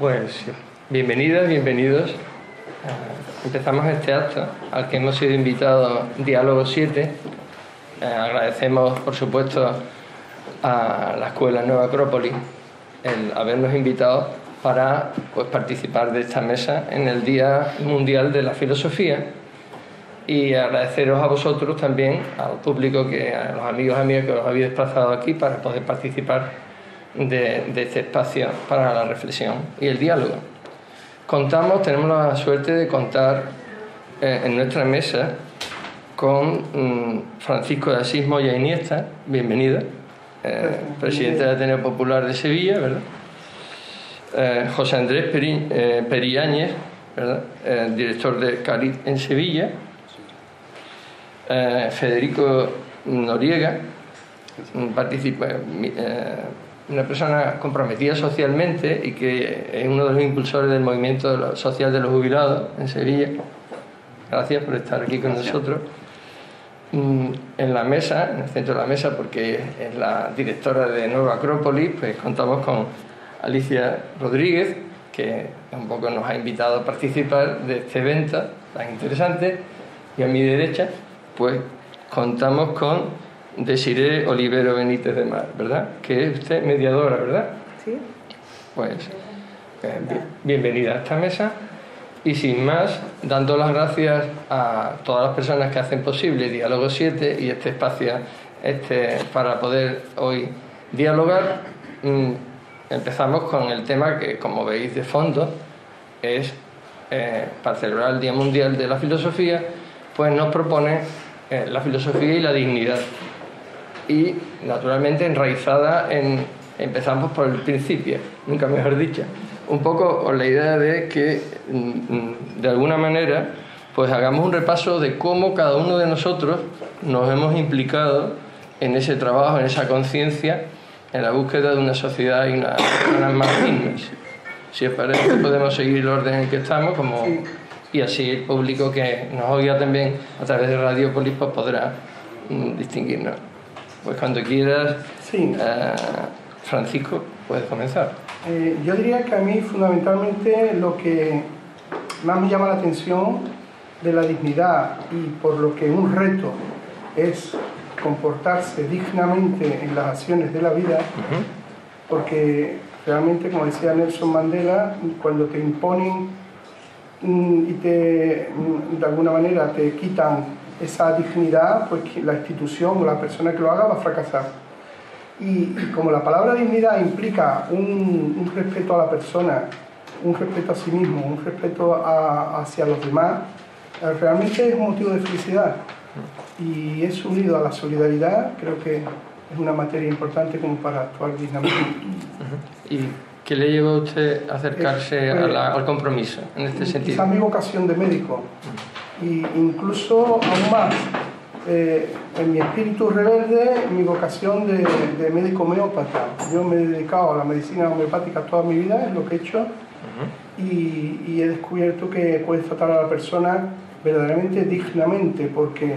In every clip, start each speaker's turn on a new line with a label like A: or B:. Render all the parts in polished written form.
A: Pues bienvenidas, bienvenidos. Empezamos este acto al que hemos sido invitados, Diálogo 7. Agradecemos, por supuesto, a la Escuela Nueva Acrópolis el habernos invitado para participar de esta mesa en el Día Mundial de la Filosofía, y agradeceros a vosotros también, al público, a los amigos y amigas que os habéis desplazado aquí para poder participar de este espacio para la reflexión y el diálogo. Tenemos la suerte de contar en nuestra mesa con Francisco de Asís Moya Iniesta, bienvenido, presidente del Ateneo Popular de Sevilla, ¿verdad? José Andrés Periáñez, ¿verdad? Director de Carit en Sevilla. Federico Noriega, una persona comprometida socialmente y que es uno de los impulsores del movimiento social de los jubilados en Sevilla. Gracias por estar aquí con nosotros. En la mesa, en el centro de la mesa, porque es la directora de Nueva Acrópolis, pues contamos con Alicia Rodríguez, que un poco nos ha invitado a participar de este evento tan interesante, y a mi derecha pues contamos con Desiree Olivero Benítez de Mar, ¿verdad? Que es usted mediadora, ¿verdad?
B: Sí.
A: Pues bienvenida a esta mesa, y sin más, dando las gracias a todas las personas que hacen posible Diálogo 7 y este espacio para poder hoy dialogar. Empezamos con el tema que, como veis de fondo, es para celebrar el Día Mundial de la Filosofía, pues nos propone la filosofía y la dignidad. Y, naturalmente, enraizada empezamos por el principio, nunca mejor dicho. Un poco con la idea de que, de alguna manera, pues hagamos un repaso de cómo cada uno de nosotros nos hemos implicado en ese trabajo, en esa conciencia, en la búsqueda de una sociedad y unas personas más dignas. Si os parece, podemos seguir el orden en el que estamos,
B: Sí.
A: Y así el público que nos oiga también a través de Radiopolis pues podrá distinguirnos. Pues cuando quieras,
B: Sí.
A: Francisco, puedes comenzar.
B: Yo diría que a mí fundamentalmente lo que más me llama la atención de la dignidad, y por lo que un reto es comportarse dignamente en las acciones de la vida, porque realmente, como decía Nelson Mandela, cuando te imponen y de alguna manera te quitan esa dignidad, pues la institución o la persona que lo haga va a fracasar. Y como la palabra dignidad implica un respeto a la persona, un respeto a sí mismo, un respeto hacia los demás, realmente es un motivo de felicidad. Y es unido a la solidaridad, creo que es una materia importante como para actuar dignamente.
A: ¿Y qué le llevó a usted a acercarse al compromiso en este sentido?
B: Quizá mi vocación de médico, y incluso aún más, en mi espíritu rebelde, mi vocación de médico homeópata. Yo me he dedicado a la medicina homeopática toda mi vida, es lo que he hecho, y he descubierto que puedes tratar a la persona verdaderamente dignamente, porque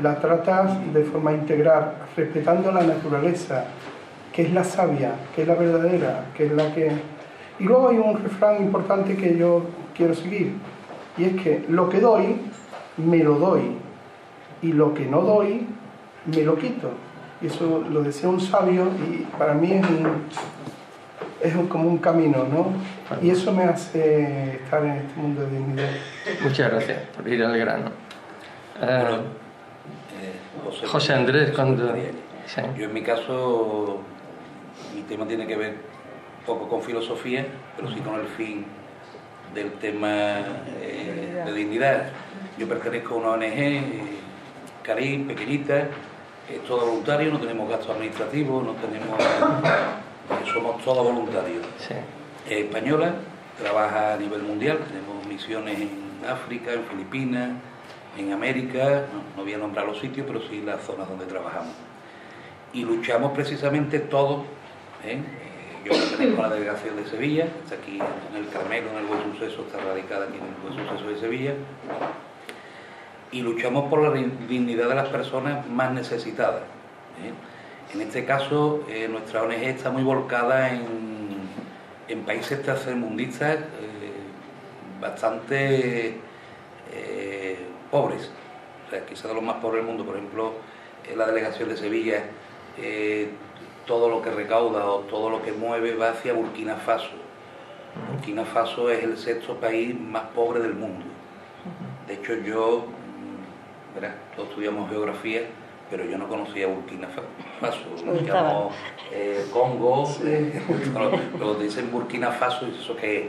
B: la tratas de forma integral, respetando la naturaleza, que es la sabia, que es la verdadera, que es la que... Y luego hay un refrán importante que yo quiero seguir, y es que lo que doy, me lo doy, y lo que no doy, me lo quito. Y eso lo decía un sabio, y para mí es como un camino, ¿no? Y eso me hace estar en este mundo de dignidad.
A: Muchas gracias por ir al grano. José Andrés, cuando... Sí.
C: Yo en mi caso, mi tema tiene que ver poco con filosofía, pero sí con el fin del tema de dignidad. Yo pertenezco a una ONG, Carit, pequeñita, es todo voluntario, no tenemos gastos administrativos, somos todos voluntarios.
A: Sí.
C: Es española, trabaja a nivel mundial, tenemos misiones en África, en Filipinas, en América, no voy a nombrar los sitios, pero sí las zonas donde trabajamos. Y luchamos precisamente todos, yo pertenezco a la delegación de Sevilla, está aquí en el Carmelo, en el Buen Suceso, está radicada aquí en el Buen Suceso de Sevilla, y luchamos por la dignidad de las personas más necesitadas. En este caso, nuestra ONG está muy volcada en en países tercermundistas bastante pobres, o sea, quizás de los más pobres del mundo. Por ejemplo, en la delegación de Sevilla, todo lo que recauda o todo lo que mueve va hacia Burkina Faso. Burkina Faso es el sexto país más pobre del mundo. De hecho, yo, verás, todos estudiamos geografía, pero yo no conocía Burkina Faso. Lo llamamos Congo, luego te dicen Burkina Faso, y eso que es.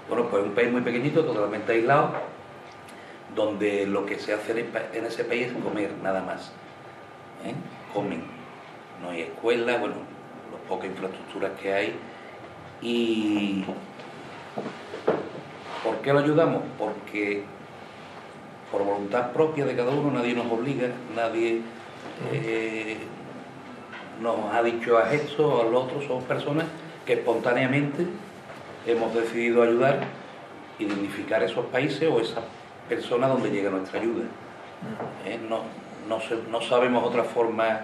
C: Bueno, pues es un país muy pequeñito, totalmente aislado, donde lo que se hace en ese país es comer, nada más. Comen. No hay escuela, bueno, las pocas infraestructuras que hay. ¿Y por qué lo ayudamos? Porque por voluntad propia de cada uno, nadie nos obliga, nadie nos ha dicho haz esto o al otro. Somos personas que espontáneamente hemos decidido ayudar y dignificar esos países o esas personas donde llega nuestra ayuda. No sabemos otra forma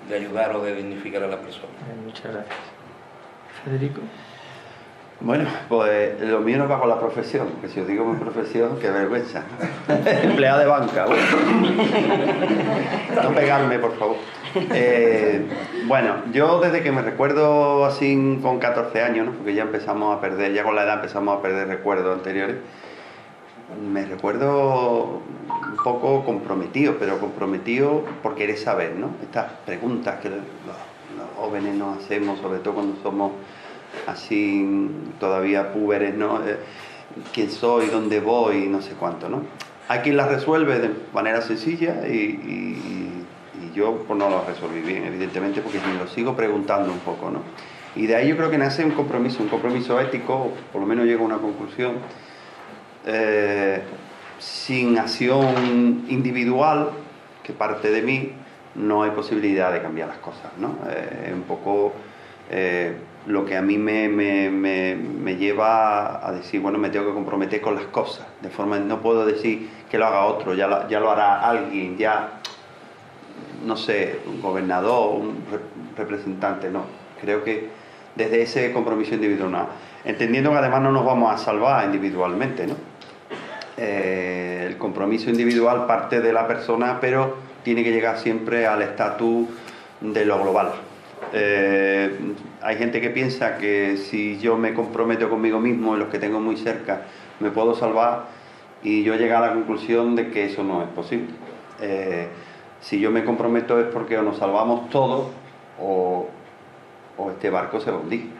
C: de ayudar o de dignificar a la persona.
A: Muchas gracias. Federico.
D: Bueno, pues lo mío no va con la profesión, que si os digo mi profesión, qué vergüenza. Empleado de banca. No pegarme, por favor. Bueno, yo desde que me recuerdo así con 14 años, ¿no? Porque ya empezamos a perder, ya con la edad empezamos a perder recuerdos anteriores, me recuerdo un poco comprometido, pero comprometido por querer saber, ¿no? Estas preguntas que los jóvenes nos hacemos, sobre todo cuando somos así todavía púberes, ¿no? ¿Quién soy? ¿Dónde voy? No sé cuánto, ¿no? Hay quien las resuelve de manera sencilla y yo pues no las resolví bien, evidentemente, porque me lo sigo preguntando un poco, ¿no? Y de ahí yo creo que nace un compromiso ético, por lo menos llego a una conclusión. Sin acción individual que parte de mí, no hay posibilidad de cambiar las cosas, ¿no? Un poco lo que a mí me lleva a decir, bueno, me tengo que comprometer con las cosas, de forma, no puedo decir que lo haga otro, ya lo hará alguien, ya, no sé, un gobernador, un representante, no. Creo que desde ese compromiso individual, entendiendo que además no nos vamos a salvar individualmente, ¿no? El compromiso individual parte de la persona, pero tiene que llegar siempre al estatus de lo global. Hay gente que piensa que si yo me comprometo conmigo mismo y los que tengo muy cerca me puedo salvar, y yo llego a la conclusión de que eso no es posible. Si yo me comprometo es porque o nos salvamos todos o este barco se va a hundir.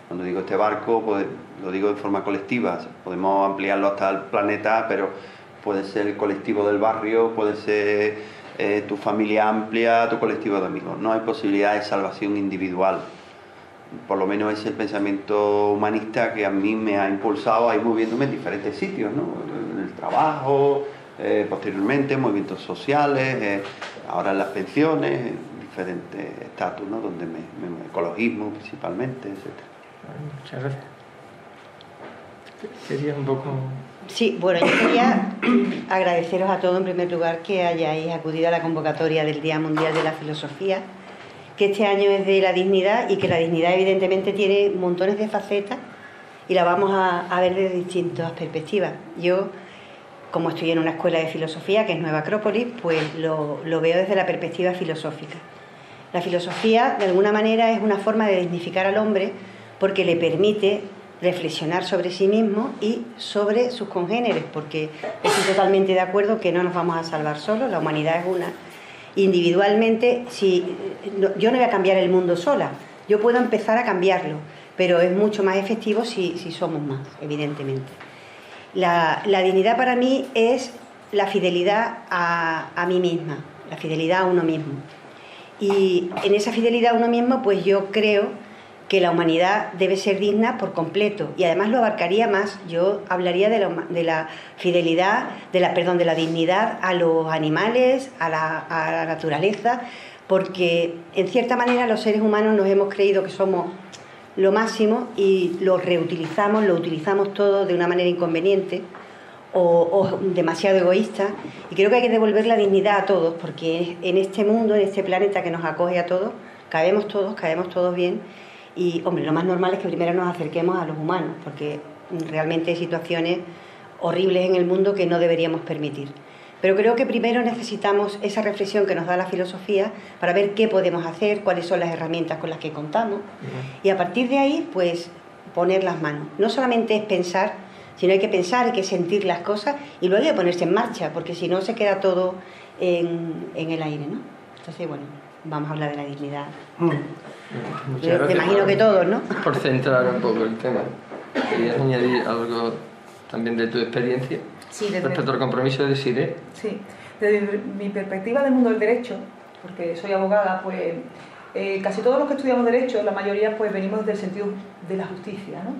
D: Cuando digo este barco, pues lo digo de forma colectiva, podemos ampliarlo hasta el planeta, pero puede ser el colectivo del barrio, puede ser tu familia amplia, tu colectivo de amigos. No hay posibilidad de salvación individual. Por lo menos es el pensamiento humanista que a mí me ha impulsado a ir moviéndome en diferentes sitios, ¿no? En el trabajo, posteriormente, movimientos sociales, ahora en las pensiones, en diferentes estatus, ¿no? Donde ecologismo principalmente, etc.
A: Muchas gracias. Quería un poco...
E: Sí, bueno, yo quería agradeceros a todos en primer lugar que hayáis acudido a la convocatoria del Día Mundial de la Filosofía, que este año es de la dignidad y que la dignidad evidentemente tiene montones de facetas y la vamos a ver desde distintas perspectivas. Yo, como estoy en una escuela de filosofía que es Nueva Acrópolis, pues lo veo desde la perspectiva filosófica. La filosofía, de alguna manera, es una forma de dignificar al hombre porque le permite reflexionar sobre sí mismo y sobre sus congéneres, porque estoy totalmente de acuerdo que no nos vamos a salvar solos, la humanidad es una. Individualmente, yo no voy a cambiar el mundo sola, yo puedo empezar a cambiarlo, pero es mucho más efectivo si somos más, evidentemente. La dignidad para mí es la fidelidad a mí misma, la fidelidad a uno mismo. Y en esa fidelidad a uno mismo, pues yo creo que la humanidad debe ser digna por completo, y además lo abarcaría más. Yo hablaría de la fidelidad, de la dignidad a los animales, a la naturaleza, porque en cierta manera los seres humanos nos hemos creído que somos lo máximo y lo reutilizamos, lo utilizamos todo de una manera inconveniente o demasiado egoísta, y creo que hay que devolver la dignidad a todos, porque en este mundo, en este planeta que nos acoge a todos, caemos todos bien. Y, hombre, lo más normal es que primero nos acerquemos a los humanos, porque realmente hay situaciones horribles en el mundo que no deberíamos permitir. Pero creo que primero necesitamos esa reflexión que nos da la filosofía para ver qué podemos hacer, cuáles son las herramientas con las que contamos, y a partir de ahí, pues, poner las manos. No solamente es pensar, sino hay que pensar, hay que sentir las cosas y luego hay que ponerse en marcha, porque si no se queda todo en el aire, ¿no? Entonces, bueno, vamos a hablar de la dignidad. Me imagino que todos, ¿no?
A: Por centrar un poco el tema. ¿Querías añadir algo también de tu experiencia?
F: Sí,
A: respecto al compromiso de SIDE.
F: Sí, desde mi perspectiva del mundo del derecho, porque soy abogada, pues casi todos los que estudiamos derecho, la mayoría pues venimos del sentido de la justicia, ¿no?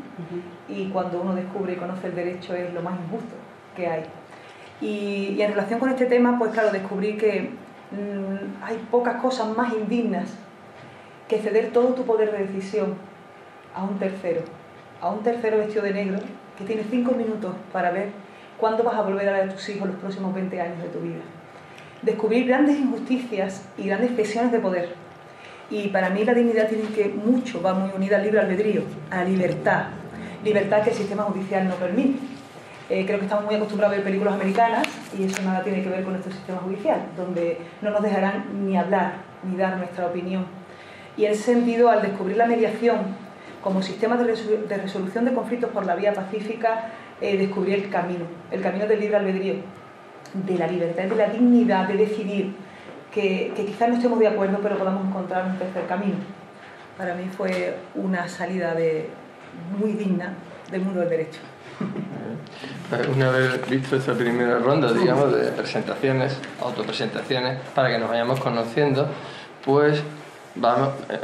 F: Y cuando uno descubre y conoce el derecho es lo más injusto que hay. Y en relación con este tema, pues claro, descubrí que hay pocas cosas más indignas que ceder todo tu poder de decisión a un tercero vestido de negro, que tiene 5 minutos para ver cuándo vas a volver a ver a tus hijos los próximos 20 años de tu vida. Descubrir grandes injusticias y grandes presiones de poder. Y para mí la dignidad tiene que mucho, va muy unida al libre albedrío, a la libertad. Libertad que el sistema judicial no permite. Creo que estamos muy acostumbrados a ver películas americanas y eso nada tiene que ver con nuestro sistema judicial, donde no nos dejarán ni hablar, ni dar nuestra opinión. Y en ese sentido, al descubrir la mediación como sistema de resolución de conflictos por la vía pacífica, descubrí el camino del libre albedrío, de la libertad, de la dignidad, de decidir, que quizás no estemos de acuerdo, pero podamos encontrar un tercer camino. Para mí fue una salida muy digna del mundo del derecho.
A: Una vez visto esta primera ronda, digamos, de presentaciones, autopresentaciones, para que nos vayamos conociendo, pues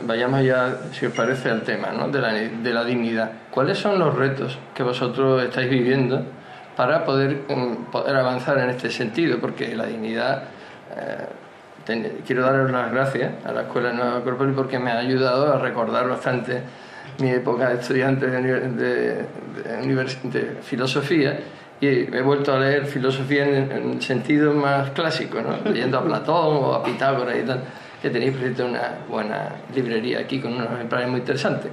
A: vayamos ya, si os parece, al tema, ¿no? de la dignidad. ¿Cuáles son los retos que vosotros estáis viviendo para poder avanzar en este sentido? Porque la dignidad, quiero daros las gracias a la Escuela Nueva Acrópolis porque me ha ayudado a recordar bastante mi época de estudiante de filosofía, y he vuelto a leer filosofía en el sentido más clásico, ¿no? Leyendo a Platón o a Pitágoras y tal, que tenéis presente una buena librería aquí con unos ejemplares muy interesantes.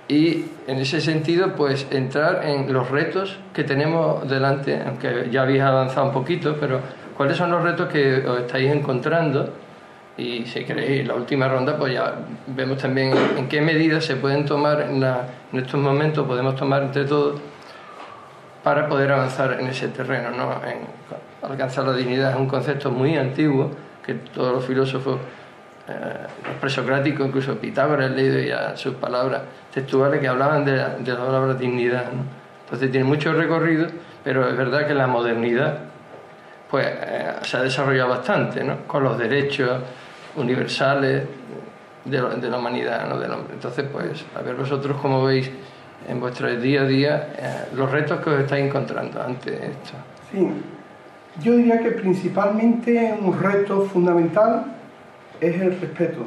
A: Y en ese sentido, pues entrar en los retos que tenemos delante, aunque ya habéis avanzado un poquito, pero ¿cuáles son los retos que os estáis encontrando? Y si queréis, la última ronda, pues ya vemos también en qué medidas se pueden tomar en estos momentos, podemos tomar entre todos para poder avanzar en ese terreno, ¿no? Alcanzar la dignidad es un concepto muy antiguo que todos los filósofos, los presocráticos, incluso Pitágoras, he leído ya sus palabras textuales que hablaban de la palabra dignidad, ¿no? Entonces tiene mucho recorrido, pero es verdad que la modernidad pues se ha desarrollado bastante, ¿no? Con los derechos universales de la humanidad, ¿no? Del hombre. Entonces, pues, a ver vosotros cómo veis en vuestro día a día los retos que os estáis encontrando ante esto.
B: Sí, yo diría que principalmente un reto fundamental es el respeto.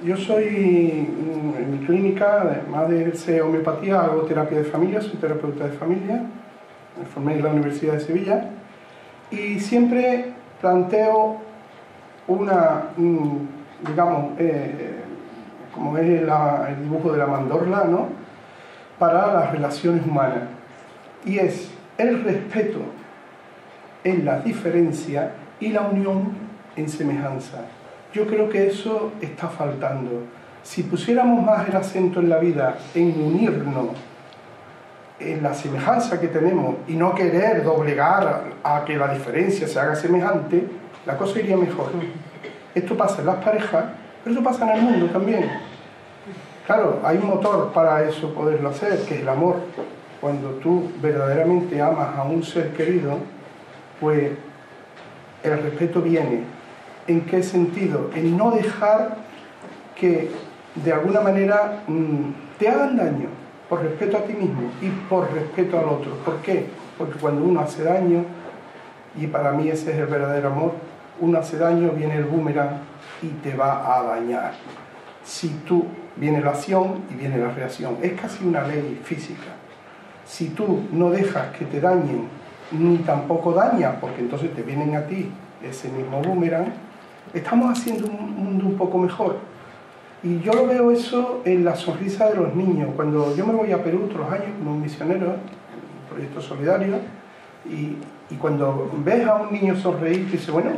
B: Yo soy, en mi clínica, además de ser homeopatía, hago terapia de familia, soy terapeuta de familia, me formé en la Universidad de Sevilla, y siempre planteo digamos, como es el dibujo de la mandorla, ¿no? Para las relaciones humanas. Y es el respeto en la diferencia y la unión en semejanza. Yo creo que eso está faltando. Si pusiéramos más el acento en la vida en unirnos en la semejanza que tenemos y no querer doblegar a que la diferencia se haga semejante, la cosa iría mejor. Esto pasa en las parejas, pero eso pasa en el mundo también. Claro, hay un motor para eso poderlo hacer, que es el amor. Cuando tú verdaderamente amas a un ser querido, pues el respeto viene. ¿En qué sentido? En no dejar que de alguna manera te hagan daño, por respeto a ti mismo y por respeto al otro. ¿Por qué? Porque cuando uno hace daño, y para mí ese es el verdadero amor, uno hace daño, viene el boomerang y te va a dañar. Si tú, viene la acción y viene la reacción. Es casi una ley física. Si tú no dejas que te dañen, ni tampoco dañas, porque entonces te vienen a ti ese mismo boomerang, estamos haciendo un mundo un poco mejor. Y yo lo veo eso en la sonrisa de los niños. Cuando yo me voy a Perú otros años como misionero, en un proyecto solidario, y cuando ves a un niño sonreír, dices, bueno,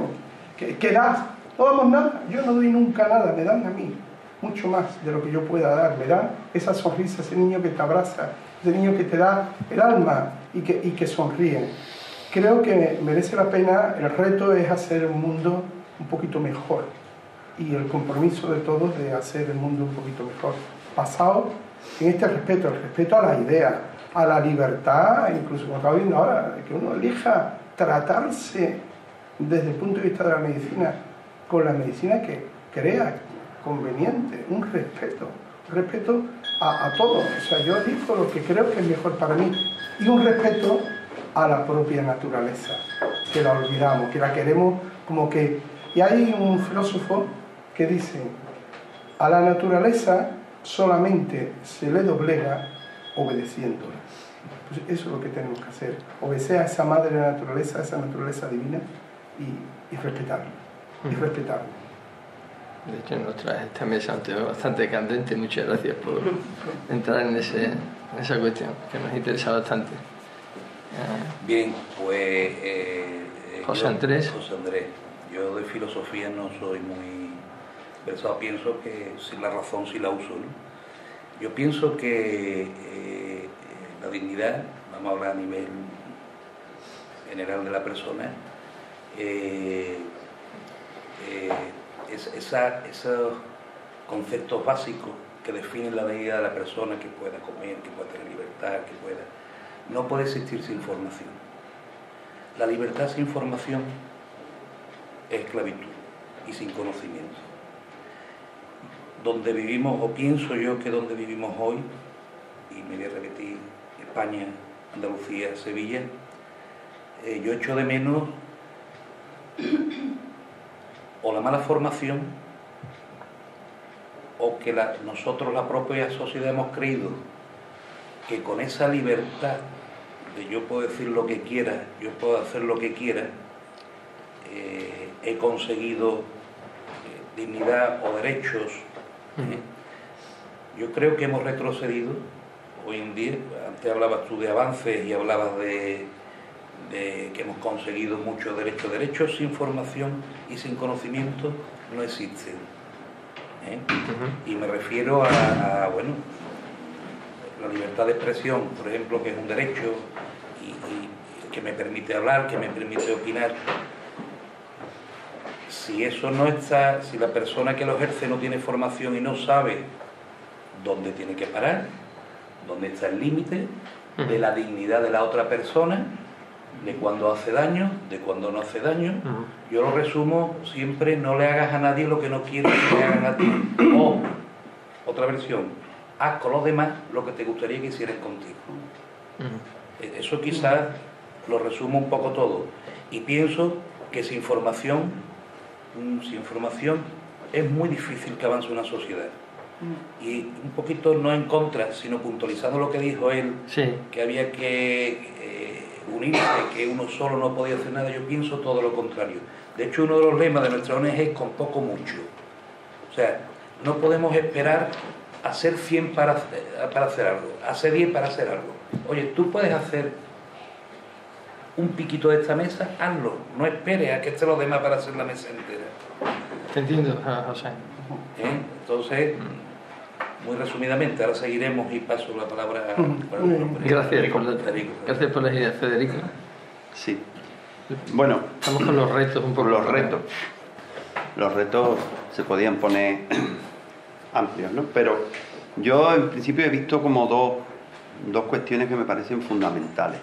B: ¿qué das? No damos nada, yo no doy nunca nada, me dan a mí mucho más de lo que yo pueda dar, me dan esa sonrisa, ese niño que te abraza, ese niño que te da el alma y que sonríe. Creo que merece la pena, el reto es hacer un mundo un poquito mejor y el compromiso de todos de hacer el mundo un poquito mejor, basado en este respeto, el respeto a la idea, a la libertad, incluso como acabo viendo ahora, de que uno elija tratarse desde el punto de vista de la medicina con la medicina que crea conveniente, un respeto a todos. O sea, yo elijo lo que creo que es mejor para mí y un respeto a la propia naturaleza, que la olvidamos, que la queremos como que... Y hay un filósofo que dice, a la naturaleza solamente se le doblega obedeciéndola. Pues eso es lo que tenemos que hacer, obedecer a esa madre naturaleza, a esa naturaleza divina y respetarla, y respetarla.
A: De hecho, nos trae esta mesa un tema bastante candente. Muchas gracias por entrar en esa cuestión, que nos interesa bastante.
C: Bien, pues...
A: José Andrés.
C: Yo de filosofía no soy muy versado, pienso que sin la razón sí la uso, ¿no? Yo pienso que la dignidad, vamos a hablar a nivel general de la persona, esos conceptos básicos que definen la dignidad de la persona, que pueda comer, que pueda tener libertad, que pueda... No puede existir sin formación. La libertad sin formación es esclavitud y sin conocimiento. Donde vivimos, o pienso yo que donde vivimos hoy, y me voy a repetir, España, Andalucía, Sevilla, yo echo de menos o la mala formación o que nosotros, la propia sociedad, hemos creído que con esa libertad de yo puedo decir lo que quiera, yo puedo hacer lo que quiera, he conseguido dignidad o derechos. Yo creo que hemos retrocedido hoy en día. Antes hablabas tú de avances y hablabas de que hemos conseguido muchos derechos. Derechos sin formación y sin conocimiento no existen. Y me refiero a bueno, la libertad de expresión, por ejemplo, que es un derecho y que me permite hablar, que me permite opinar. Si eso no está, si la persona que lo ejerce no tiene formación y no sabe dónde tiene que parar, dónde está el límite de la dignidad de la otra persona, de cuando hace daño, de cuando no hace daño, yo lo resumo siempre: no le hagas a nadie lo que no quieres que le hagan a ti. O, otra versión, haz con los demás lo que te gustaría que hicieran contigo. Eso quizás lo resumo un poco todo. Y pienso que sin formación es muy difícil que avance una sociedad. Y un poquito no en contra, sino puntualizando lo que dijo él,
A: sí,
C: que había que unirse, que uno solo no podía hacer nada. Yo pienso todo lo contrario. De hecho, uno de los lemas de nuestra ONG es con poco mucho. O sea, no podemos esperar a ser 100 para hacer algo, a ser 10 para hacer algo. Oye, tú puedes hacer un piquito de esta mesa, hazlo. No esperes a que estén los demás para hacer la mesa entera.
A: Te entiendo, José.
C: Entonces, muy resumidamente, ahora seguiremos y paso la palabra a
A: Gracias por las ideas, Federico.
D: Sí. Bueno,
A: estamos con los retos un poco.
D: Los retos se podían poner amplios, ¿no? Pero yo en principio he visto como dos cuestiones que me parecen fundamentales.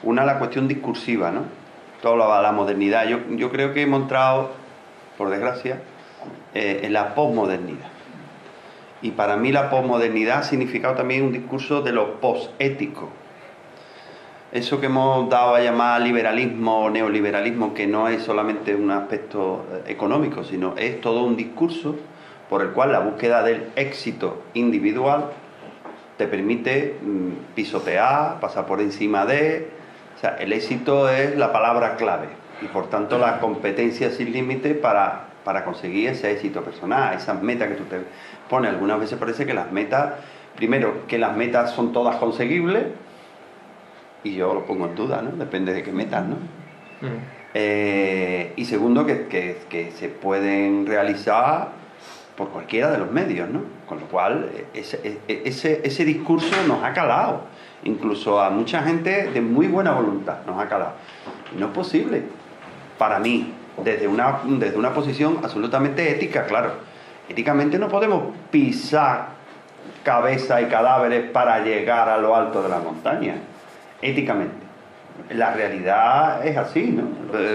D: Una, la cuestión discursiva, ¿no? Toda la modernidad. Yo creo que hemos entrado, por desgracia, en la posmodernidad. Y para mí la posmodernidad ha significado también un discurso de lo posético. Eso que hemos dado a llamar liberalismo o neoliberalismo, que no es solamente un aspecto económico, sino es todo un discurso por el cual la búsqueda del éxito individual te permite pisotear, pasar por encima de... O sea, el éxito es la palabra clave y por tanto la competencia sin límite para para conseguir ese éxito personal, esas metas que tú te pones. Algunas veces parece que las metas, primero, que las metas son todas conseguibles, y yo lo pongo en duda, ¿no? Depende de qué metas, ¿no? Y segundo, que se pueden realizar por cualquiera de los medios, ¿no? Con lo cual, ese discurso nos ha calado, incluso a mucha gente de muy buena voluntad nos ha calado. Y no es posible, para mí, desde una posición absolutamente ética, claro. Éticamente no podemos pisar cabeza y cadáveres para llegar a lo alto de la montaña, éticamente. La realidad es así, ¿no?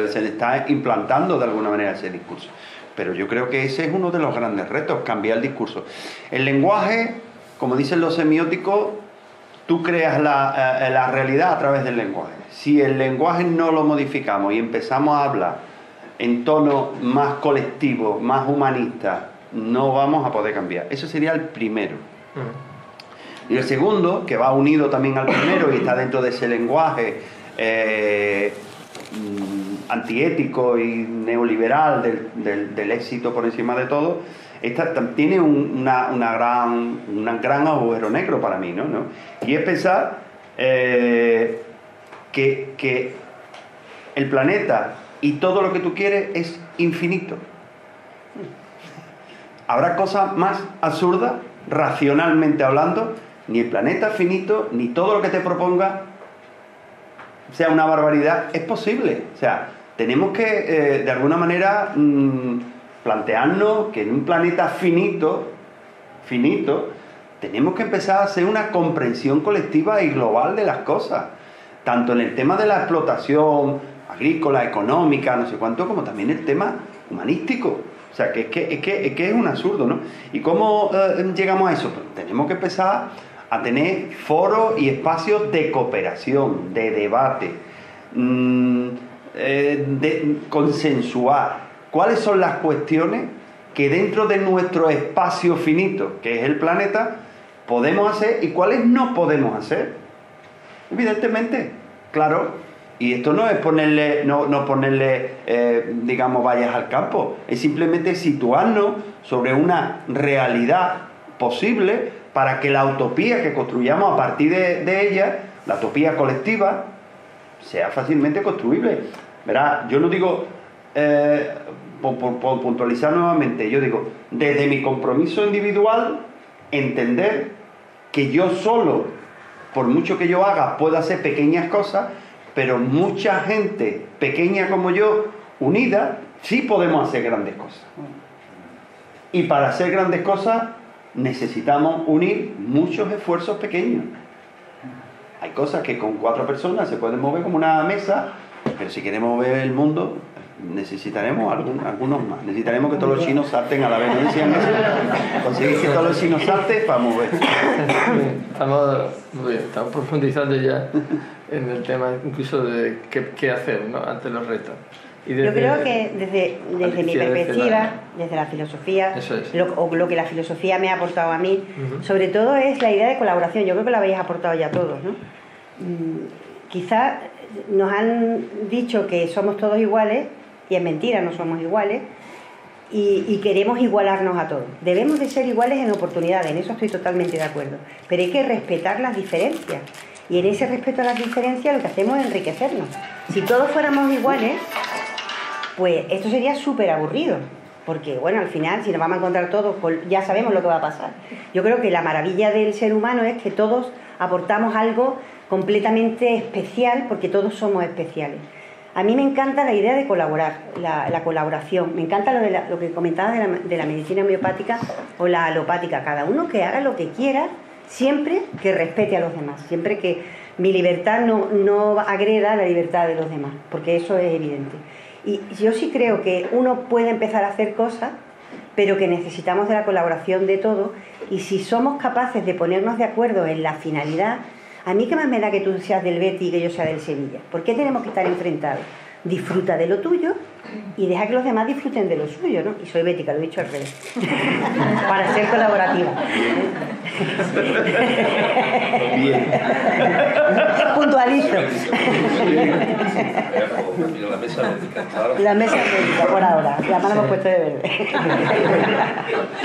D: Se le está implantando de alguna manera ese discurso. Pero yo creo que ese es uno de los grandes retos, cambiar el discurso. El lenguaje, como dicen los semióticos, tú creas la realidad a través del lenguaje. Si el lenguaje no lo modificamos y empezamos a hablar en tono más colectivo, más humanista, no vamos a poder cambiar. Eso sería el primero. Y el segundo, que va unido también al primero y está dentro de ese lenguaje antiético y neoliberal del éxito por encima de todo, tiene un gran agujero negro para mí, ¿no? Y es pensar que el planeta y todo lo que tú quieres es infinito. Habrá cosas más absurdas, racionalmente hablando, ni el planeta es finito, ni todo lo que te proponga sea una barbaridad. Es posible. O sea, tenemos que, de alguna manera, plantearnos que en un planeta finito, tenemos que empezar a hacer una comprensión colectiva y global de las cosas. Tanto en el tema de la explotación agrícola, económica, no sé cuánto, como también el tema humanístico. O sea, que es un absurdo, ¿no? ¿Y cómo llegamos a eso? Pues tenemos que empezar a tener foros y espacios de cooperación, de debate, de consensuar cuáles son las cuestiones que dentro de nuestro espacio finito, que es el planeta, podemos hacer y cuáles no podemos hacer. Evidentemente, claro. Y esto no es ponerle, digamos, vallas al campo. Es simplemente situarnos sobre una realidad posible para que la utopía que construyamos a partir de ella, la utopía colectiva, sea fácilmente construible. Verá, yo no digo, por puntualizar nuevamente, yo digo, desde mi compromiso individual, entender que yo solo, por mucho que yo haga, puedo hacer pequeñas cosas, pero mucha gente pequeña como yo, unida, sí podemos hacer grandes cosas. Y para hacer grandes cosas necesitamos unir muchos esfuerzos pequeños. Hay cosas que con 4 personas se pueden mover como una mesa, pero si queremos mover el mundo necesitaremos algunos más. Necesitaremos que todos los chinos salten a la vez. ¿No decían eso? Conseguir que todos los chinos salten para mover.
A: Estamos profundizando ya en el tema incluso de qué hacer, ¿no?, ante los retos.
E: Yo creo que desde mi perspectiva, desde la filosofía, lo que la filosofía me ha aportado a mí, sobre todo es la idea de colaboración. Yo creo que la habéis aportado ya todos, ¿no? Quizás nos han dicho que somos todos iguales, y es mentira, no somos iguales, y queremos igualarnos a todos. Debemos de ser iguales en oportunidades, en eso estoy totalmente de acuerdo, pero hay que respetar las diferencias, y en ese respeto a las diferencias lo que hacemos es enriquecernos. Si todos fuéramos iguales, pues esto sería súper aburrido, porque bueno, al final si nos vamos a encontrar todos, ya sabemos lo que va a pasar. Yo creo que la maravilla del ser humano es que todos aportamos algo completamente especial, porque todos somos especiales. A mí me encanta la idea de colaborar, la colaboración. Me encanta lo que comentabas de la medicina homeopática o la alopática. Cada uno que haga lo que quiera, siempre que respete a los demás, siempre que mi libertad no agreda la libertad de los demás, porque eso es evidente. Y yo sí creo que uno puede empezar a hacer cosas, pero que necesitamos de la colaboración de todos, y si somos capaces de ponernos de acuerdo en la finalidad. A mí qué más me da que tú seas del Betis y que yo sea del Sevilla. ¿Por qué tenemos que estar enfrentados? Disfruta de lo tuyo y deja que los demás disfruten de lo suyo, ¿no? Y soy bética, lo he dicho al revés. Para ser colaborativa.
D: Bien.
E: Puntualizo.
C: La mesa médica.
E: La mesa médica, por ahora. La mano hemos puesto de verde.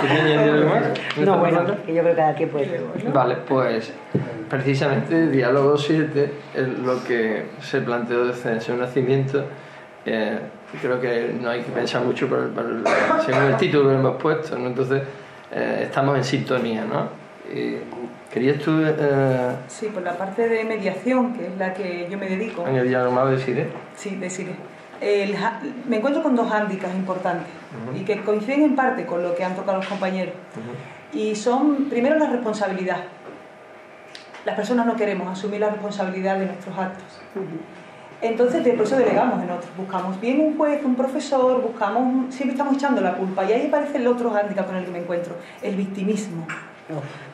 A: ¿Quieres añadir algo más?
E: No, bueno, que yo creo que cada quien puede.
A: Vale, pues precisamente Diálogo 7 es lo que se planteó desde su nacimiento. Creo que no hay que pensar mucho según el título que hemos puesto, ¿no? Entonces estamos en sintonía, ¿no? ¿Querías tú
F: Sí, por la parte de mediación, que es la que yo me dedico.
A: añadir algo más de Sire?
F: Sí, deciré. Me encuentro con dos hándicaps importantes y que coinciden en parte con lo que han tocado los compañeros. Y son, primero, la responsabilidad. Las personas no queremos asumir la responsabilidad de nuestros actos. Entonces, por eso delegamos en otros. Buscamos bien un juez, un profesor, siempre estamos echando la culpa. Y ahí aparece el otro hándicap con el que me encuentro, el victimismo.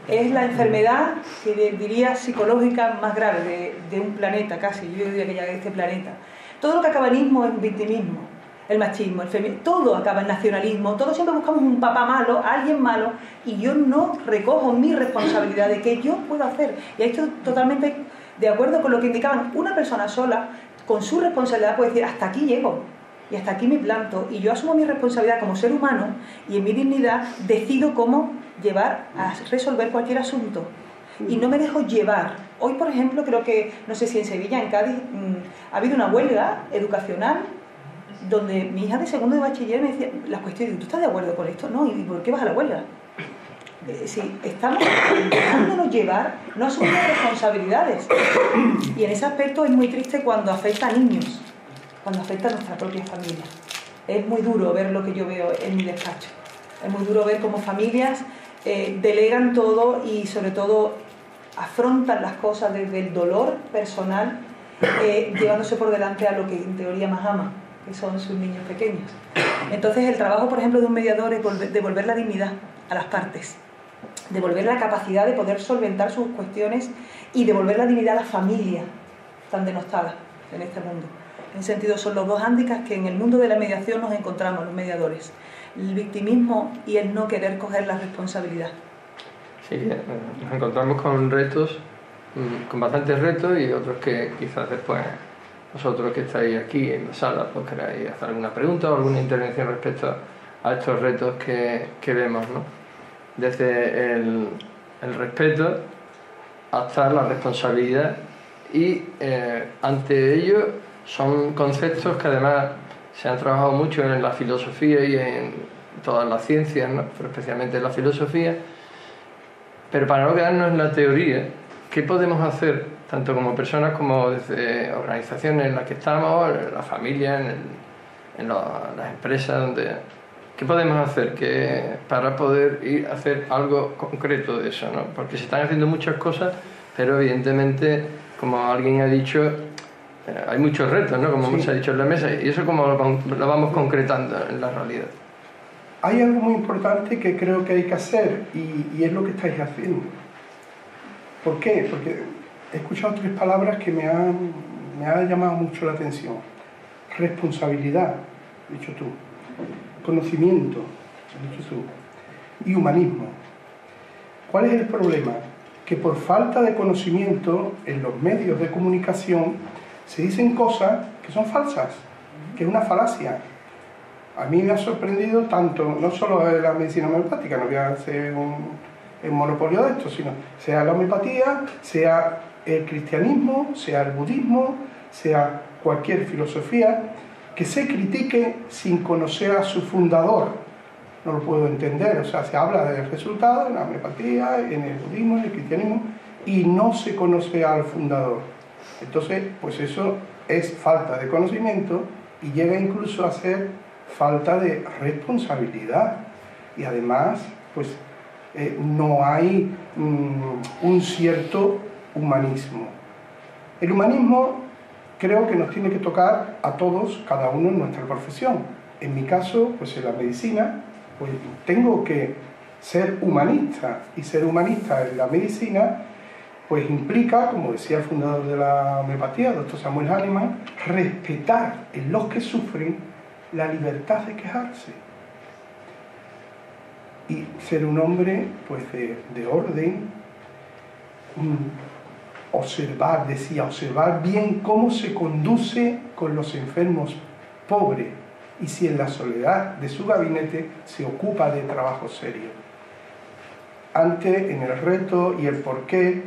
F: Es la enfermedad, que diría, psicológica más grave de un planeta, casi, yo diría que ya de este planeta. Todo lo que acaba en ismo es victimismo, el machismo, el feminismo, todo acaba en nacionalismo, todos siempre buscamos un papá malo, alguien malo, y yo no recojo mi responsabilidad de qué yo puedo hacer. Y ahí estoy totalmente de acuerdo con lo que indicaban. Una persona sola, con su responsabilidad, puede decir, hasta aquí llego, y hasta aquí me planto, y yo asumo mi responsabilidad como ser humano, y en mi dignidad decido cómo llevar a resolver cualquier asunto. Y no me dejo llevar. Hoy, por ejemplo, creo que, no sé si en Sevilla, en Cádiz, ha habido una huelga educacional donde mi hija de segundo de bachiller me decía, las cuestiones, ¿tú estás de acuerdo con esto? No, ¿y por qué vas a la huelga? Si estamos dejándonos llevar, no asumimos responsabilidades. Y en ese aspecto es muy triste cuando afecta a niños, cuando afecta a nuestra propia familia. Es muy duro ver lo que yo veo en mi despacho. Es muy duro ver cómo familias delegan todo y sobre todo afrontan las cosas desde el dolor personal, llevándose por delante a lo que en teoría más aman, que son sus niños pequeños. Entonces el trabajo, por ejemplo, de un mediador es devolver la dignidad a las partes, devolver la capacidad de poder solventar sus cuestiones y devolver la dignidad a las familias tan denostadas en este mundo. En ese sentido son los dos hándicaps que en el mundo de la mediación nos encontramos los mediadores: el victimismo y el no querer coger la responsabilidad.
A: Sí, nos encontramos con retos, con bastantes retos, y otros que quizás después vosotros que estáis aquí en la sala pues queráis hacer alguna pregunta o alguna intervención respecto a estos retos que vemos, ¿no? Desde el respeto hasta la responsabilidad, y ante ello son conceptos que además se han trabajado mucho en la filosofía y en todas las ciencias, ¿no? Pero especialmente en la filosofía. Pero para no quedarnos en la teoría, ¿qué podemos hacer, tanto como personas como desde organizaciones en las que estamos, en la familia, en las empresas, qué podemos hacer para poder ir a hacer algo concreto de eso, ¿no? Porque se están haciendo muchas cosas, pero evidentemente, como alguien ha dicho, hay muchos retos, ¿no? Como se ha dicho en la mesa, y eso cómo lo vamos concretando en la realidad.
B: Hay algo muy importante que creo que hay que hacer, y es lo que estáis haciendo. ¿Por qué? Porque he escuchado tres palabras que me han llamado mucho la atención. Responsabilidad, has dicho tú. Conocimiento, has dicho tú. Y humanismo. ¿Cuál es el problema? Que por falta de conocimiento en los medios de comunicación se dicen cosas que son falsas, que es una falacia. A mí me ha sorprendido tanto, no solo de la medicina homeopática, no voy a hacer un monopolio de esto, sino sea la homeopatía, sea el cristianismo, sea el budismo, sea cualquier filosofía, que se critique sin conocer a su fundador. No lo puedo entender, o sea, se habla del resultado en la homeopatía, en el budismo, en el cristianismo, y no se conoce al fundador. Entonces, pues eso es falta de conocimiento y llega incluso a ser falta de responsabilidad. Y además, pues no hay un cierto humanismo. El humanismo creo que nos tiene que tocar a todos, cada uno en nuestra profesión. En mi caso, pues en la medicina, pues tengo que ser humanista, y ser humanista en la medicina pues implica, como decía el fundador de la homeopatía, doctor Samuel Hahnemann, respetar en los que sufren la libertad de quejarse. y ser un hombre pues de orden, observar bien cómo se conduce con los enfermos pobres y si en la soledad de su gabinete se ocupa de trabajo serio. Antes, en el reto y el porqué,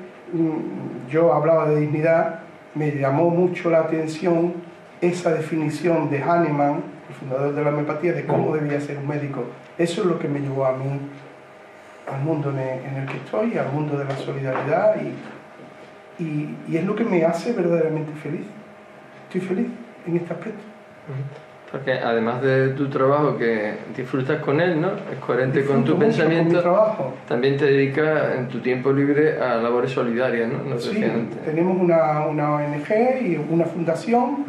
B: yo hablaba de dignidad, me llamó mucho la atención esa definición de Hahnemann, el fundador de la homeopatía, de cómo debía ser un médico. Eso es lo que me llevó a mí al mundo en el que estoy, al mundo de la solidaridad, y es lo que me hace verdaderamente feliz. Estoy feliz en este aspecto.
A: Porque además de tu trabajo, que disfrutas con él, ¿no? Es coherente
B: Disfruto
A: con tu
B: mucho
A: pensamiento,
B: con mi trabajo.
A: también te dedicas en tu tiempo libre a labores solidarias, ¿no? Nos
B: Sí,
A: decías antes.
B: tenemos una ONG y una fundación,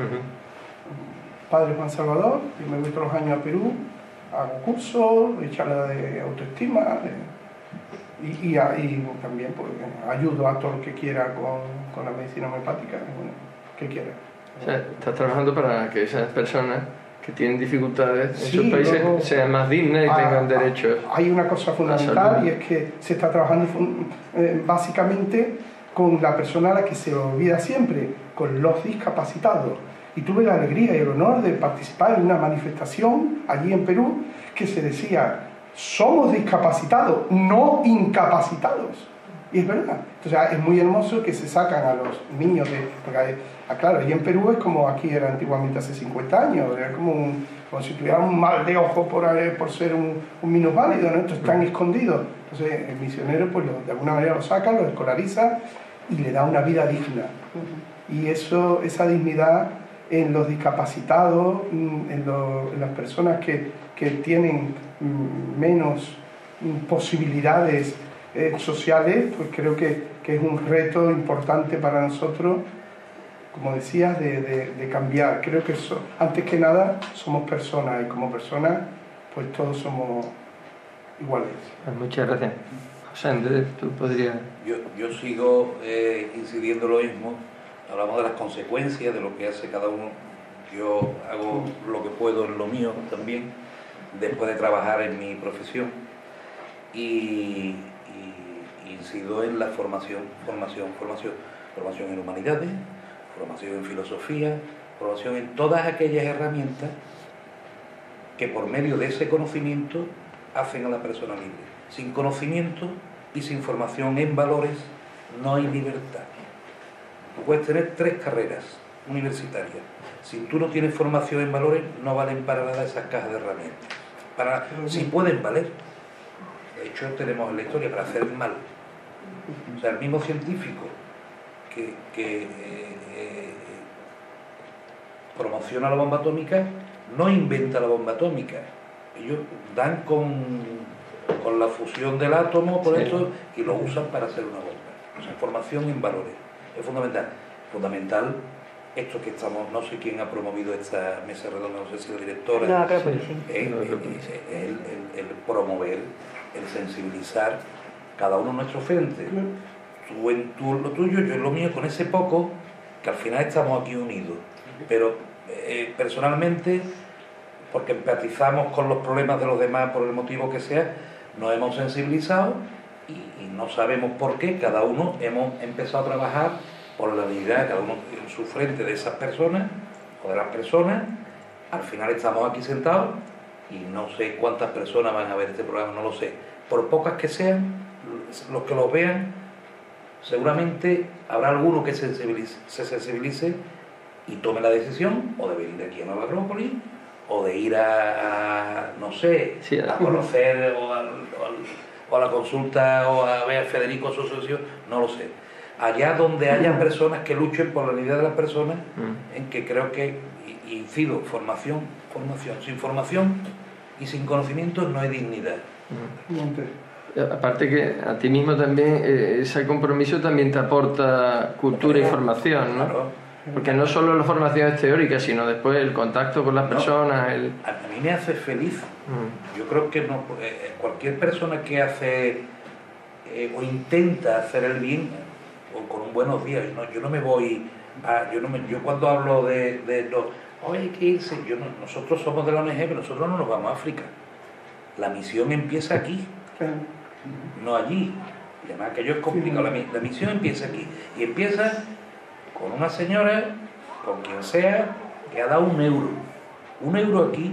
B: Padre Juan Salvador, y me voy todos los años a Perú, hago cursos, de charlas de autoestima, y también pues, ayudo a todo el que quiera con la medicina homeopática, bueno, que quiera.
A: O sea, estás trabajando para que esas personas que tienen dificultades en
B: Sí,
A: sus países
B: luego,
A: sean más dignas y tengan derechos.
B: Hay una cosa fundamental y es que se está trabajando básicamente con la persona a la que se olvida siempre, con los discapacitados. Y tuve la alegría y el honor de participar en una manifestación allí en Perú que se decía: somos discapacitados, no incapacitados. Y es verdad. Entonces es muy hermoso que se sacan a los niños porque claro, allí en Perú es como aquí era antiguamente hace 50 años, era como si tuvieran un mal de ojo por ser un minusválido, ¿no? Entonces están escondidos. Entonces el misionero pues de alguna manera lo saca, lo escolariza y le da una vida digna. Y esa dignidad en los discapacitados, en las personas que tienen menos posibilidades sociales, pues creo que es un reto importante para nosotros, como decías, de cambiar. Creo que antes que nada somos personas y como personas pues todos somos iguales.
A: Pues muchas gracias. José Andrés, tú podrías...
C: Yo sigo incidiendo lo mismo. Hablamos de las consecuencias de lo que hace cada uno. Yo hago lo que puedo en lo mío también, después de trabajar en mi profesión, y incido en la formación en humanidades, formación en filosofía, formación en todas aquellas herramientas que por medio de ese conocimiento hacen a la persona libre. Sin conocimiento y sin formación en valores no hay libertad. Tú puedes tener 3 carreras universitarias. Si tú no tienes formación en valores, no valen para nada esas cajas de herramientas. Sí pueden valer. De hecho, tenemos en la historia para hacer el mal. O sea, el mismo científico que promociona la bomba atómica no inventa la bomba atómica. Ellos dan con la fusión del átomo por esto y lo usan para hacer una bomba. O sea, formación en valores es fundamental. Fundamental esto que estamos, no sé quién ha promovido esta mesa redonda, no sé si la directora,
E: no, creo que sí.
C: El promover, el sensibilizar cada uno en nuestro frente. Tú lo tuyo, yo lo mío, con ese poco, que al final estamos aquí unidos. Pero personalmente, porque empatizamos con los problemas de los demás por el motivo que sea, nos hemos sensibilizado y no sabemos por qué, cada uno hemos empezado a trabajar por la dignidad, cada uno en su frente de esas personas o de las personas. Al final estamos aquí sentados y no sé cuántas personas van a ver este programa, no lo sé. Por pocas que sean, los que los vean, seguramente habrá alguno que se sensibilice y tome la decisión o de venir aquí a Nueva Acrópolis o de ir no sé,
A: sí,
C: a conocer o a la consulta o a ver a Federico su asociación, no lo sé. Allá donde haya personas que luchen por la dignidad de las personas, en que creo que incido, formación. Sin formación y sin conocimiento no hay dignidad.
A: Aparte que a ti mismo también ese compromiso también te aporta cultura y formación, ¿no?
C: Claro.
A: Porque no solo la formación es teórica, sino después el contacto con las personas.
C: A mí me hace feliz. Yo creo que cualquier persona que hace o intenta hacer el bien, o con un buenos días, yo no me voy yo cuando hablo de los hay que irse, nosotros somos de la ONG, pero nosotros no nos vamos a África. La misión empieza aquí. no allí. Y además que yo es complicado, la misión empieza aquí. Y empieza con una señora, con quien sea, que ha dado 1 euro. 1 euro aquí,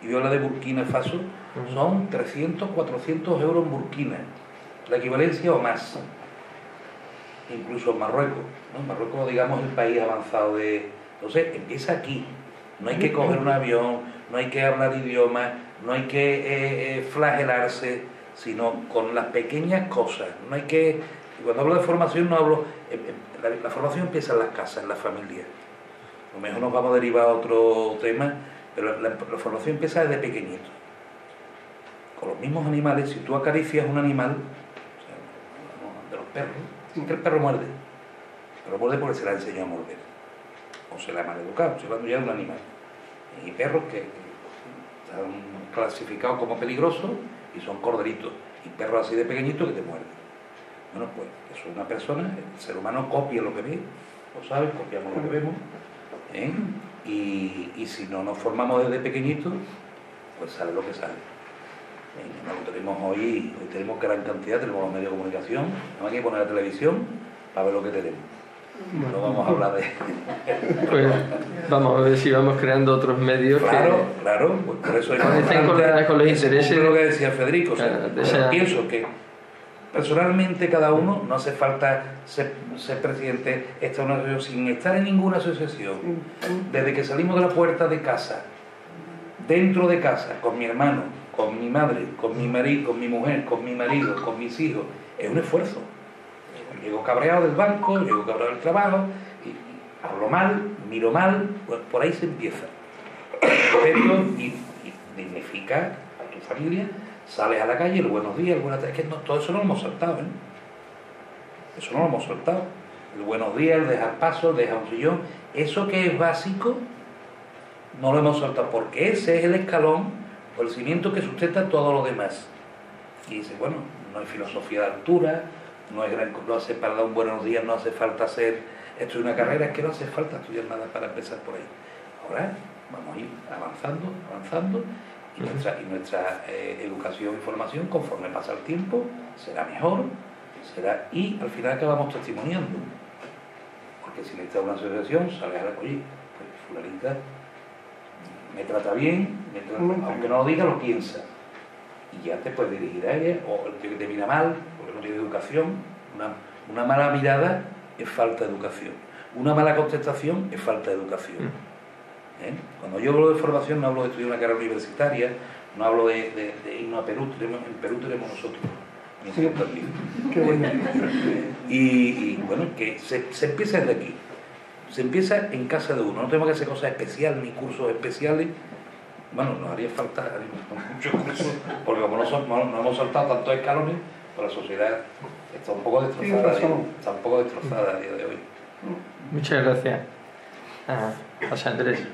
C: y yo la de Burkina Faso, son 300, 400 euros en Burkina, la equivalencia o más. Incluso en Marruecos, ¿no? Marruecos, digamos, es el país avanzado de... Entonces, empieza aquí. No hay que coger un avión, no hay que hablar idiomas, no hay que flagelarse, sino con las pequeñas cosas. No hay que... Y cuando hablo de formación, no hablo... La formación empieza en las casas, en las familias. A lo mejor nos vamos a derivar a otro tema, pero la formación empieza desde pequeñito. Con los mismos animales, si tú acaricias un animal, o sea, de los perros, es que el perro muerde. Pero muerde porque se le ha enseñado a morder. O se le ha maleducado, estoy hablando ya de un animal. Y perros que están clasificados como peligrosos y son corderitos. Y perros así de pequeñitos que te muerden. Bueno, pues eso es una persona, el ser humano copia lo que ve, lo sabes, copiamos lo que vemos. Y si no nos formamos desde pequeñitos, pues sale lo que sale. Lo tenemos hoy tenemos gran cantidad, tenemos los medios de comunicación, no hay que poner la televisión para ver lo que tenemos. No vamos a hablar de...
A: Pues vamos a ver si vamos creando otros medios.
C: Claro, pues por eso
A: es con los intereses.
C: Lo que decía Federico,
A: claro,
C: pienso que personalmente cada uno no hace falta ser presidente, estar en una asociación, sin estar en ninguna asociación. Desde que salimos de la puerta de casa, dentro de casa, con mi hermano, con mi madre, con mi marido, con mi mujer, con mi marido, con mis hijos, es un esfuerzo. Llego cabreado del banco, llego cabreado del trabajo, y hablo mal, miro mal, pues por ahí se empieza. Y dignifica a tu familia, sales a la calle, el buenos días, el buenas tardes, es que todo eso no lo hemos saltado, Eso no lo hemos soltado. El buenos días, el dejar paso, el dejar un sillón, eso que es básico, no lo hemos soltado, porque ese es el escalón o el cimiento que sustenta todo lo demás. Y dice, bueno, no hay filosofía de altura, no hace para dar un buenos días, no hace falta estudiar una carrera, es que no hace falta estudiar nada para empezar por ahí. Ahora vamos a ir avanzando, y nuestra educación y formación, conforme pasa el tiempo, será mejor, y al final acabamos testimoniando. Porque si necesitas una asociación, sales a la oye, pues fulanita me trata bien, aunque no lo diga, lo piensa. Y ya te puedes dirigir a ella, o el tío que te mira mal, porque no tiene educación. Una mala mirada es falta de educación. Una mala contestación es falta de educación. Cuando yo hablo de formación, no hablo de estudiar una carrera universitaria, no hablo de irnos a Perú, en Perú tenemos nosotros.
B: Sí. Qué bueno.
C: Y bueno, que se empieza desde aquí. Se empieza en casa de uno. No tenemos que hacer cosas especiales ni cursos especiales. Bueno, nos haría falta muchos cursos, porque como no hemos saltado tantos escalones, pues la sociedad está un poco destrozada a día de hoy.
A: Muchas gracias. José Andrés.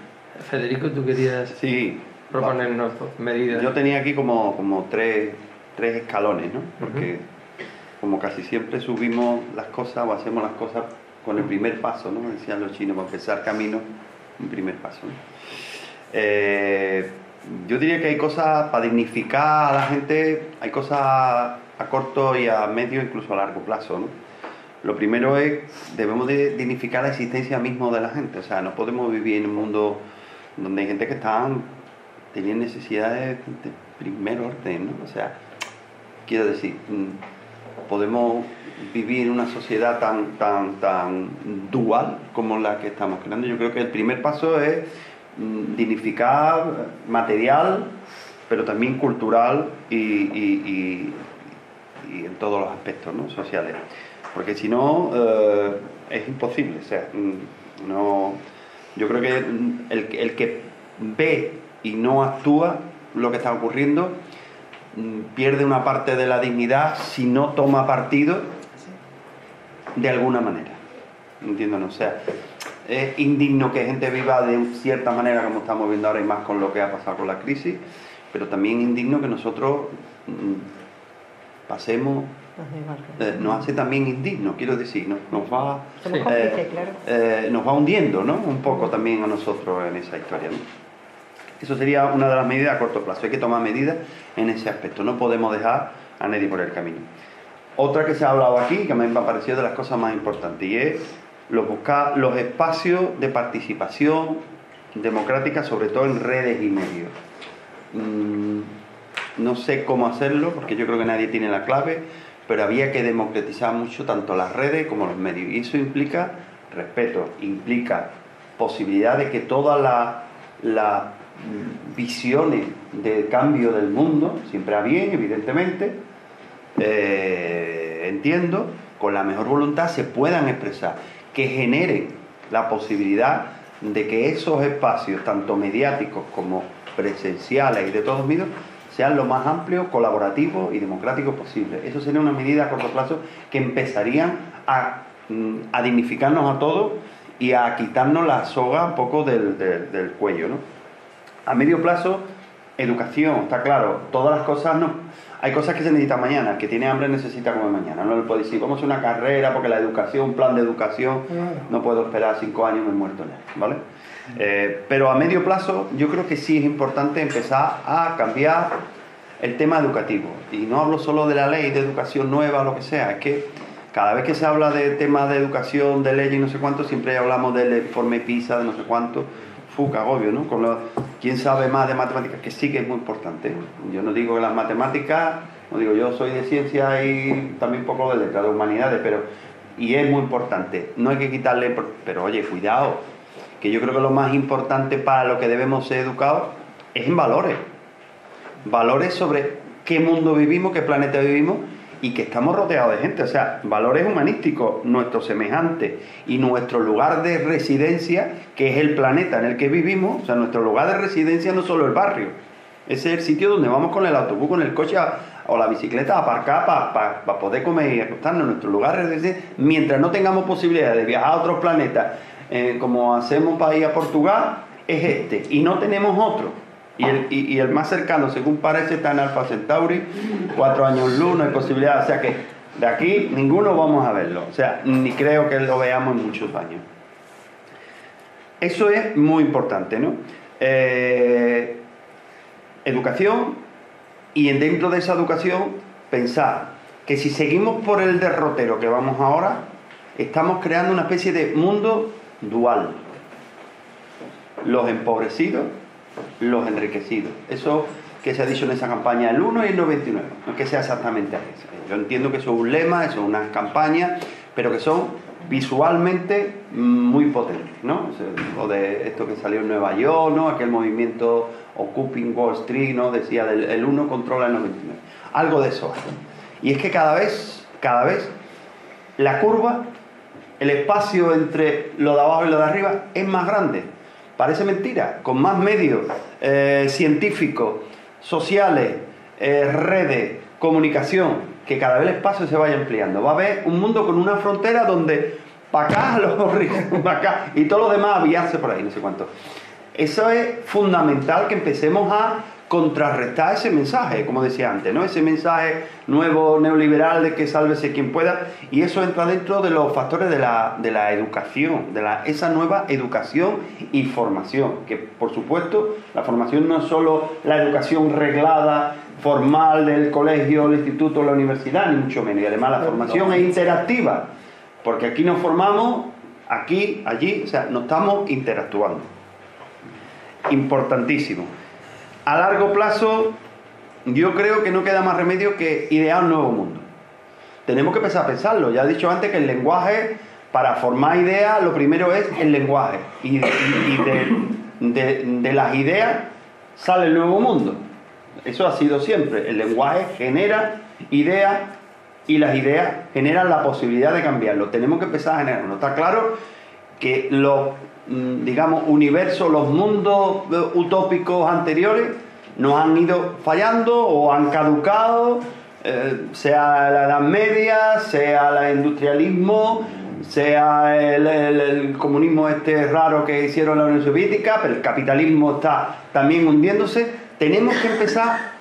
A: Federico, ¿tú querías proponernos medidas?
D: Yo tenía aquí como tres escalones, ¿no? Porque como casi siempre subimos las cosas o hacemos las cosas con el primer paso, ¿no? Decían los chinos, para empezar camino, un primer paso, ¿no? Yo diría que hay cosas para dignificar a la gente, hay cosas a corto y a medio, incluso a largo plazo, ¿no? Lo primero es, debemos de dignificar la existencia misma de la gente. O sea, no podemos vivir en un mundo donde hay gente que tienen necesidades de primer orden, ¿no? O sea, quiero decir, podemos vivir en una sociedad tan dual como la que estamos creando. Yo creo que el primer paso es dignificar material, pero también cultural y en todos los aspectos, ¿no? Sociales. Porque si no, es imposible. O sea, yo creo que el que ve y no actúa lo que está ocurriendo pierde una parte de la dignidad si no toma partido de alguna manera. ¿Entiendes? O sea, es indigno que gente viva de cierta manera como estamos viendo ahora y más con lo que ha pasado con la crisis, pero también indigno que nosotros pasemos, nos hace también indigno, quiero decir, nos va hundiendo, ¿no? Un poco también a nosotros en esa historia, ¿no? Eso sería una de las medidas a corto plazo. Hay que tomar medidas en ese aspecto. No podemos dejar a nadie por el camino. Otra que se ha hablado aquí, que a mí me ha parecido de las cosas más importantes, y es buscar los espacios de participación democrática, sobre todo en redes y medios. No sé cómo hacerlo, porque yo creo que nadie tiene la clave, pero había que democratizar mucho tanto las redes como los medios. Y eso implica respeto, implica posibilidad de que todas las visiones de cambio del mundo, siempre a bien, evidentemente, entiendo, con la mejor voluntad se puedan expresar, que generen la posibilidad de que esos espacios, tanto mediáticos como presenciales y de todos medios, sean lo más amplios, colaborativos y democráticos posible. Eso sería una medida a corto plazo que empezarían a dignificarnos a todos y a quitarnos la soga un poco del cuello, ¿no? A medio plazo, educación, está claro, todas las cosas no. Hay cosas que se necesitan mañana, el que tiene hambre necesita comer mañana. No le puedo decir, vamos a hacer una carrera porque la educación, un plan de educación, no puedo esperar 5 años, me he muerto ya, ¿vale? Pero a medio plazo yo creo que sí es importante empezar a cambiar el tema educativo. Y no hablo solo de la ley de educación nueva, lo que sea, es que cada vez que se habla de temas de educación, de ley y no sé cuánto, siempre hablamos del informe PISA, de no sé cuánto. Agobio, ¿no? ¿Quién sabe más de matemáticas? Que sí que es muy importante. Yo no digo que las matemáticas, no digo yo soy de ciencia y también un poco de letras, de humanidades, y es muy importante. No hay que quitarle, pero oye, cuidado, que yo creo que lo más importante para lo que debemos ser educados es en valores. Valores sobre qué mundo vivimos, qué planeta vivimos y que estamos rodeados de gente. O sea, valores humanísticos, nuestros semejantes y nuestro lugar de residencia, que es el planeta en el que vivimos. O sea, nuestro lugar de residencia no solo el barrio, ese es el sitio donde vamos con el autobús, con el coche o la bicicleta a aparcar para poder comer y acostarnos. Nuestro lugar de residencia, mientras no tengamos posibilidad de viajar a otros planetas, como hacemos para ir a Portugal, es este, y no tenemos otro. Y el más cercano, según parece, está en Alpha Centauri, 4 años luz, no hay posibilidad. O sea que de aquí ninguno vamos a verlo. O sea, ni creo que lo veamos en muchos años. Eso es muy importante, ¿no? Educación, y dentro de esa educación pensar que si seguimos por el derrotero que vamos ahora, estamos creando una especie de mundo dual. Los empobrecidos, los enriquecidos. Eso que se ha dicho en esa campaña, el 1 y el 99, no es que sea exactamente eso. Yo entiendo que eso es un lema, eso es una campaña, pero que son visualmente muy potentes, ¿no? O de esto que salió en Nueva York, ¿no? Aquel movimiento Occupying Wall Street, ¿no? Decía el 1 controla el 99. Algo de eso hay. Y es que cada vez la curva, el espacio entre lo de abajo y lo de arriba es más grande. Parece mentira, con más medios científicos, sociales, redes, comunicación, que cada vez el espacio se vaya ampliando. Va a haber un mundo con una frontera donde para acá los ricos, para acá, y todo lo demás aviarse por ahí, no sé cuánto. Eso es fundamental, que empecemos a contrarrestar ese mensaje, como decía antes, ¿no? Ese mensaje nuevo neoliberal de que sálvese quien pueda, y eso entra dentro de los factores de la educación, esa nueva educación y formación, que por supuesto la formación no es solo la educación reglada, formal del colegio, el instituto, la universidad, ni mucho menos, y además la formación es interactiva, porque aquí nos formamos, aquí, allí, o sea, nos estamos interactuando. Importantísimo. A largo plazo, yo creo que no queda más remedio que idear un nuevo mundo. Tenemos que empezar a pensarlo. Ya he dicho antes que el lenguaje, para formar ideas, lo primero es el lenguaje. Y de las ideas sale el nuevo mundo. Eso ha sido siempre. El lenguaje genera ideas y las ideas generan la posibilidad de cambiarlo. Tenemos que empezar a generarlo. Está claro que los, digamos, universos, los mundos utópicos anteriores nos han ido fallando o han caducado, sea la Edad Media, sea el industrialismo, sea el comunismo este raro que hicieron la Unión Soviética, pero el capitalismo está también hundiéndose. Tenemos que empezar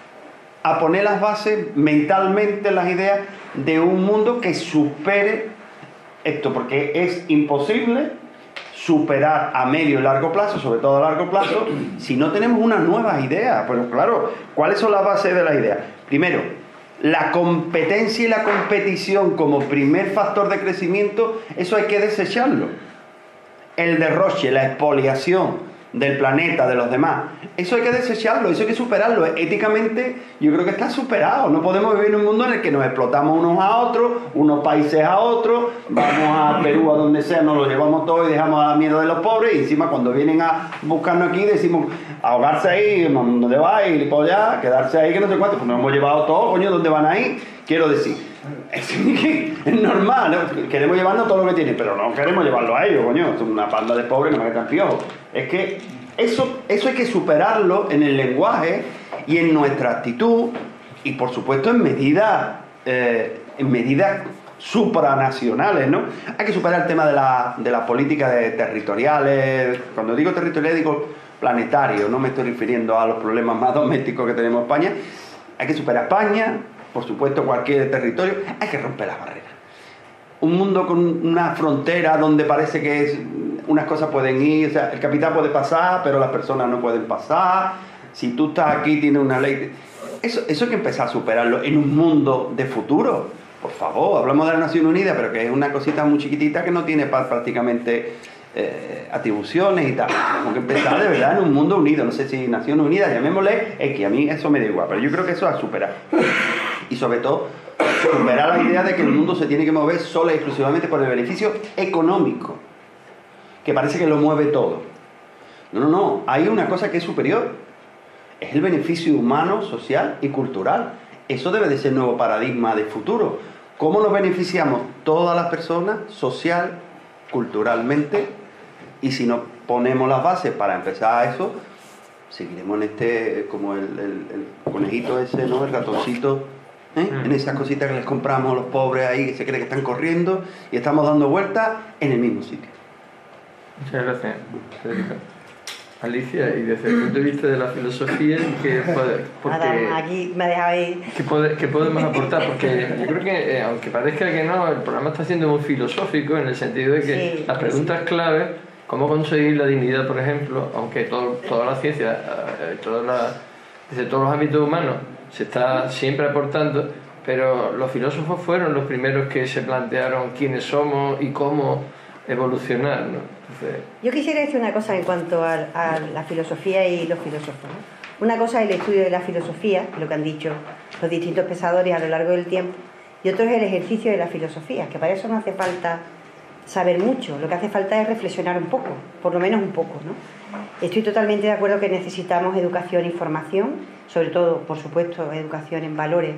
D: a poner las bases mentalmente, las ideas de un mundo que supere esto, porque es imposible superar a medio y largo plazo, sobre todo a largo plazo, si no tenemos unas nuevas ideas. Pero claro, ¿cuáles son las bases de las ideas? Primero, La competencia y la competición como primer factor de crecimiento, eso hay que desecharlo. El derroche, la expoliación del planeta, de los demás, eso hay que desecharlo, eso hay que superarlo. Éticamente yo creo que está superado. No podemos vivir en un mundo en el que nos explotamos unos a otros, unos países a otros, vamos a Perú, a donde sea, nos lo llevamos todo y dejamos a la mierda de los pobres, y encima cuando vienen a buscarnos aquí decimos ahogarse ahí, ¿dónde va? Y por allá, quedarse ahí, que no sé cuánto, pues nos hemos llevado todo, coño, ¿dónde van a ir? Quiero decir, es normal, ¿no? Queremos llevarnos todo lo que tienen, pero no queremos llevarlo a ellos, coño, son una panda de pobres que no metan piojos. Es que eso hay que superarlo en el lenguaje y en nuestra actitud, y por supuesto en medidas supranacionales, ¿no? Hay que superar el tema de las políticas territoriales. Cuando digo territoriales digo planetario, no me estoy refiriendo a los problemas más domésticos que tenemos en España. Hay que superar España, por supuesto cualquier territorio, hay que romper las barreras. Un mundo con una frontera donde parece que unas cosas pueden ir, o sea, el capital puede pasar, pero las personas no pueden pasar. Si tú estás aquí, tienes una ley. Eso hay que empezar a superarlo en un mundo de futuro. Por favor, hablamos de la Nación Unida, pero que es una cosita muy chiquitita que no tiene prácticamente atribuciones y tal. Tenemos que empezar de verdad en un mundo unido. No sé si Nación Unida, llamémosle X, a mí eso me da igual, pero yo creo que eso es a superar. Y sobre todo, superar la idea de que el mundo se tiene que mover solo y exclusivamente por el beneficio económico, que parece que lo mueve todo. No, hay una cosa que es superior, es el beneficio humano, social y cultural. Eso debe de ser el nuevo paradigma de futuro. ¿Cómo nos beneficiamos todas las personas, social, culturalmente? Y si nos ponemos las bases para empezar a eso, seguiremos en como el conejito ese, ¿no? El ratoncito, en esas cositas que les compramos a los pobres ahí, que se cree que están corriendo, y estamos dando vueltas en el mismo sitio.
A: Muchas gracias, Federico. Alicia, y desde el punto de vista de la filosofía,
E: aquí me dejaba ir.
A: ¿Qué podemos aportar? Porque yo creo que, aunque parezca que no, el programa está siendo muy filosófico en el sentido de que
E: sí,
A: las preguntas clave, cómo conseguir la dignidad, por ejemplo, aunque toda la ciencia, desde todos los ámbitos humanos, se está siempre aportando, pero los filósofos fueron los primeros que se plantearon quiénes somos y cómo evolucionar, ¿no? Entonces,
E: yo quisiera decir una cosa en cuanto a la filosofía y los filósofos, ¿no? Una cosa es el estudio de la filosofía, lo que han dicho los distintos pensadores a lo largo del tiempo, y otro es el ejercicio de la filosofía, que para eso no hace falta saber mucho, lo que hace falta es reflexionar un poco, por lo menos un poco, ¿no? Estoy totalmente de acuerdo que necesitamos educación y formación, sobre todo, por supuesto, educación en valores,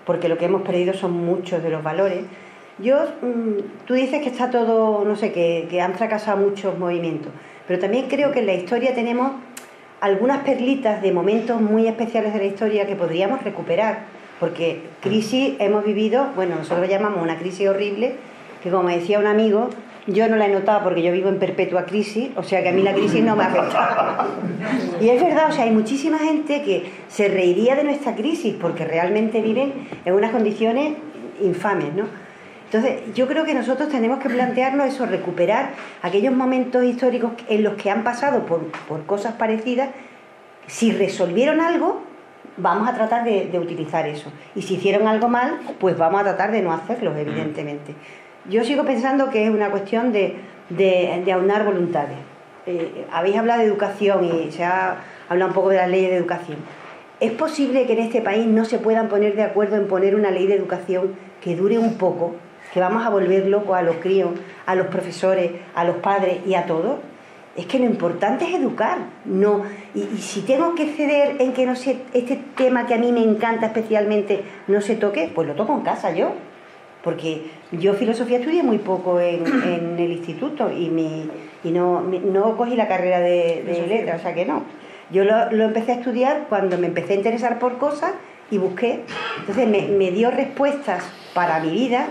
E: porque lo que hemos perdido son muchos de los valores. Tú dices que está todo, no sé, que han fracasado muchos movimientos, pero también creo que en la historia tenemos algunas perlitas de momentos muy especiales de la historia que podríamos recuperar, porque crisis hemos vivido, bueno, nosotros llamamos una crisis horrible, que como me decía un amigo, yo no la he notado porque yo vivo en perpetua crisis, o sea que a mí la crisis no me afecta. Y es verdad, o sea, hay muchísima gente que se reiría de nuestra crisis porque realmente viven en unas condiciones infames, ¿no? Entonces, yo creo que nosotros tenemos que plantearnos eso, recuperar aquellos momentos históricos en los que han pasado por cosas parecidas. Si resolvieron algo, vamos a tratar de utilizar eso. Y si hicieron algo mal, pues vamos a tratar de no hacerlo, evidentemente. Yo sigo pensando que es una cuestión de aunar voluntades. Habéis hablado de educación y se ha hablado un poco de las leyes de educación. ¿Es posible que en este país no se puedan poner de acuerdo en poner una ley de educación que dure un poco, que vamos a volver locos a los críos, a los profesores, a los padres y a todos? Es que lo importante es educar. No, y si tengo que ceder en que no sé, este tema que a mí me encanta especialmente no se toque, pues lo toco en casa yo. Porque yo filosofía estudié muy poco en el instituto y no cogí la carrera de letras, o sea que no. Yo lo empecé a estudiar cuando me empecé a interesar por cosas y busqué. Entonces me dio respuestas para mi vida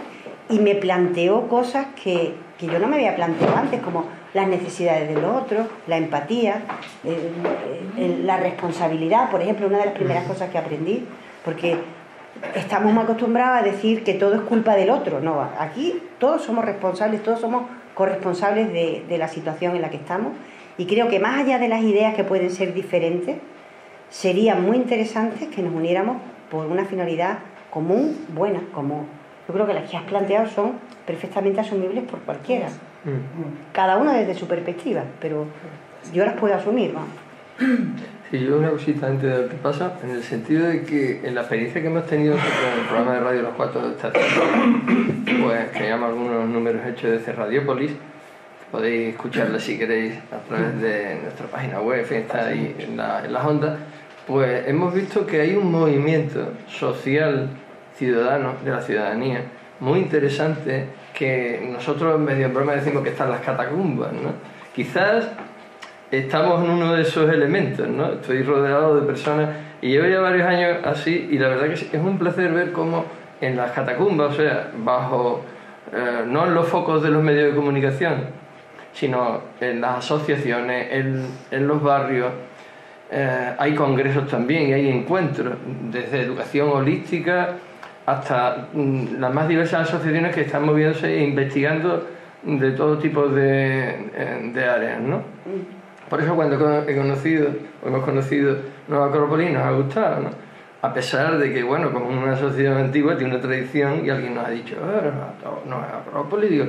E: y me planteó cosas que yo no me había planteado antes, como las necesidades del otro, la empatía, la responsabilidad, por ejemplo, una de las primeras cosas que aprendí, porque estamos muy acostumbrados a decir que todo es culpa del otro. No, aquí todos somos responsables, todos somos corresponsables de la situación en la que estamos, y creo que más allá de las ideas que pueden ser diferentes, sería muy interesante que nos uniéramos por una finalidad común, buena, como yo creo que las que has planteado son perfectamente asumibles por cualquiera. Cada uno desde su perspectiva, pero yo las puedo asumir, ¿no?
A: Sí, yo una cosita antes de lo que pasa, en el sentido de que en la experiencia que hemos tenido nosotros en el programa de radio Los Cuatro de Estación, pues que llama algunos números hechos desde Radiopolis, podéis escucharla si queréis a través de nuestra página web, está ahí en las ondas, pues hemos visto que hay un movimiento social ciudadano, de la ciudadanía, muy interesante, que nosotros medio en broma decimos que están las catacumbas, ¿no? Quizás estamos en uno de esos elementos, ¿no? Estoy rodeado de personas y llevo ya varios años así, y la verdad que es un placer ver cómo en las catacumbas, o sea, bajo, no en los focos de los medios de comunicación, sino en las asociaciones, en los barrios, hay congresos también y hay encuentros, desde educación holística hasta las más diversas asociaciones que están moviéndose e investigando de todo tipo de áreas, ¿no? Por eso cuando hemos conocido Nueva Acrópolis nos ha gustado, ¿no? A pesar de que, bueno, como una sociedad antigua tiene una tradición y alguien nos ha dicho, Nueva Acrópolis, digo,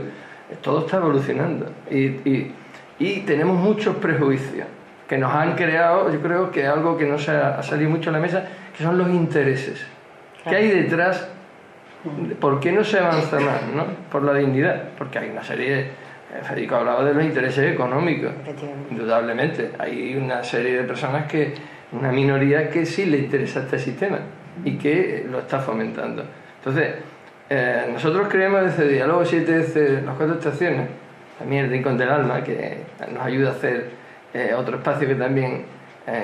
A: todo está evolucionando y tenemos muchos prejuicios que nos han creado, yo creo que algo que no se ha salido mucho a la mesa, que son los intereses. ¿Qué hay detrás? ¿Por qué no se avanza más, no? Por la dignidad, porque hay una serie, Federico hablaba de los intereses económicos, indudablemente, hay una serie de personas una minoría que sí le interesa este sistema y que lo está fomentando. Entonces, nosotros creemos desde Diálogo 7, desde Las Cuatro Estaciones, también el Rincón del Alma, que nos ayuda a hacer otro espacio que también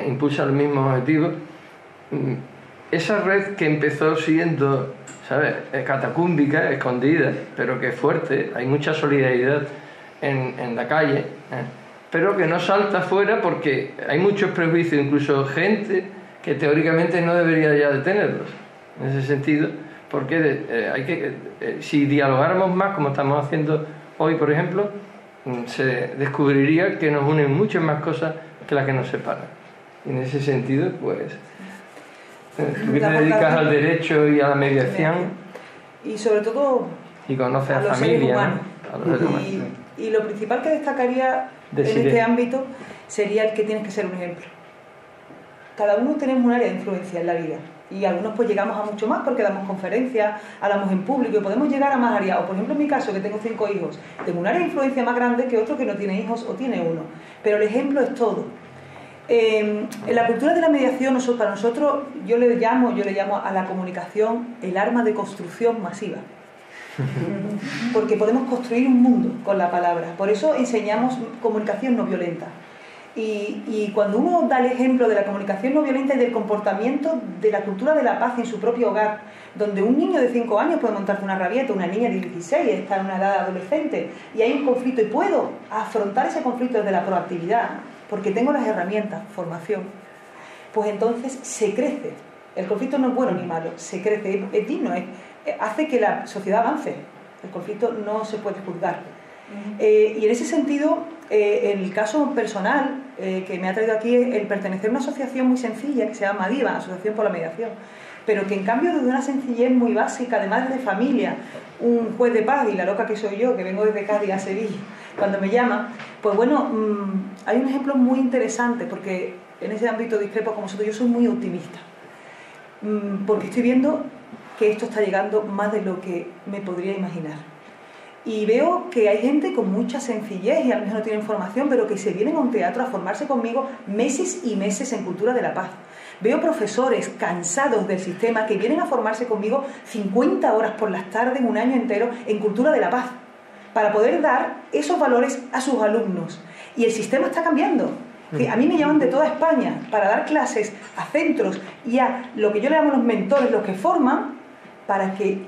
A: impulsa los mismos objetivos. Esa red que empezó siendo, ¿sabes?, catacúmbica, escondida, pero que es fuerte, hay mucha solidaridad en la calle, pero que no salta afuera porque hay muchos prejuicios, incluso gente que teóricamente no debería ya de tenerlos. En ese sentido, porque si dialogáramos más, como estamos haciendo hoy, por ejemplo, se descubriría que nos unen muchas más cosas que las que nos separan. Y en ese sentido, pues, tú que te dedicas al derecho y a la mediación,
F: y sobre todo
A: y conoces a
F: los
A: familia,
F: seres humanos,
A: ¿no? A los seres humanos.
F: Y lo principal que destacaría en este ámbito sería el que tienes que ser un ejemplo. Cada uno tenemos un área de influencia en la vida, y algunos pues llegamos a mucho más porque damos conferencias, hablamos en público y podemos llegar a más áreas. O por ejemplo en mi caso, que tengo 5 hijos, tengo un área de influencia más grande que otro que no tiene hijos o tiene uno, pero el ejemplo es todo. En la cultura de la mediación, para nosotros, yo le llamo a la comunicación el arma de construcción masiva, porque podemos construir un mundo con la palabra. Por eso enseñamos comunicación no violenta. Y cuando uno da el ejemplo de la comunicación no violenta y del comportamiento de la cultura de la paz en su propio hogar, donde un niño de 5 años puede montarte una rabieta, una niña de 16 está en una edad adolescente y hay un conflicto y puedo afrontar ese conflicto desde la proactividad, porque tengo las herramientas, formación, pues entonces se crece. El conflicto no es bueno ni malo, se crece, es digno, hace que la sociedad avance. El conflicto no se puede juzgar. Y en ese sentido, en el caso personal que me ha traído aquí, el pertenecer a una asociación muy sencilla que se llama DIVA, Asociación por la Mediación, pero que en cambio desde una sencillez muy básica, además de familia, un juez de paz, y la loca que soy yo, que vengo desde Cádiz a Sevilla, cuando me llama, pues bueno, hay un ejemplo muy interesante, porque en ese ámbito discrepo con vosotros, yo soy muy optimista, porque estoy viendo que esto está llegando más de lo que me podría imaginar. Y veo que hay gente con mucha sencillez y a lo mejor no tienen formación, pero que se vienen a un teatro a formarse conmigo meses y meses en cultura de la paz. Veo profesores cansados del sistema que vienen a formarse conmigo 50 horas por las tardes, un año entero, en cultura de la paz, para poder dar esos valores a sus alumnos. Y el sistema está cambiando. A mí me llaman de toda España para dar clases a centros y a lo que yo le llamo los mentores, los que forman, para que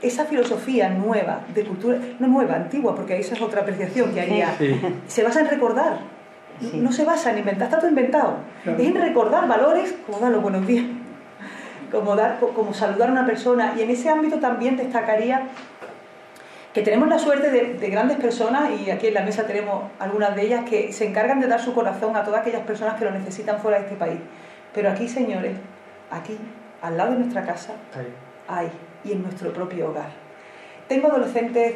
F: esa filosofía nueva, de cultura, no nueva, antigua, porque esa es otra apreciación que haría, se basa en recordar, no se basa en inventar, está todo inventado, es en recordar valores, como dar los buenos días, como saludar a una persona. Y en ese ámbito también destacaría que tenemos la suerte de grandes personas, y aquí en la mesa tenemos algunas de ellas, que se encargan de dar su corazón a todas aquellas personas que lo necesitan fuera de este país. Pero aquí, señores, aquí, al lado de nuestra casa, hay, y en nuestro propio hogar. Tengo adolescentes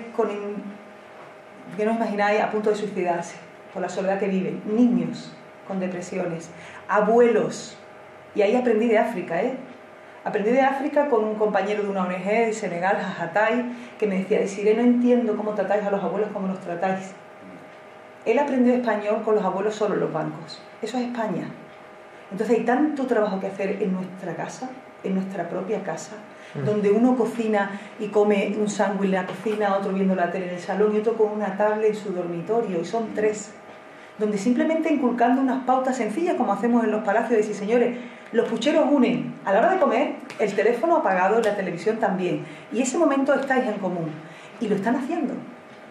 F: que no os imagináis, a punto de suicidarse por la soledad que viven, niños con depresiones, abuelos, y ahí aprendí de África, Aprendí de África con un compañero de una ONG de Senegal, Jajatai, que me decía: Desiree, no entiendo cómo tratáis a los abuelos como los tratáis. Él aprendió español con los abuelos solo en los bancos. Eso es España. Entonces hay tanto trabajo que hacer en nuestra casa, en nuestra propia casa, donde uno cocina y come un sándwich en la cocina, otro viendo la tele en el salón y otro con una tablet en su dormitorio, y son 3. Donde simplemente inculcando unas pautas sencillas, como hacemos en los palacios, de decir: señores, los pucheros unen a la hora de comer, el teléfono apagado y la televisión también, y ese momento estáis en común, y lo están haciendo.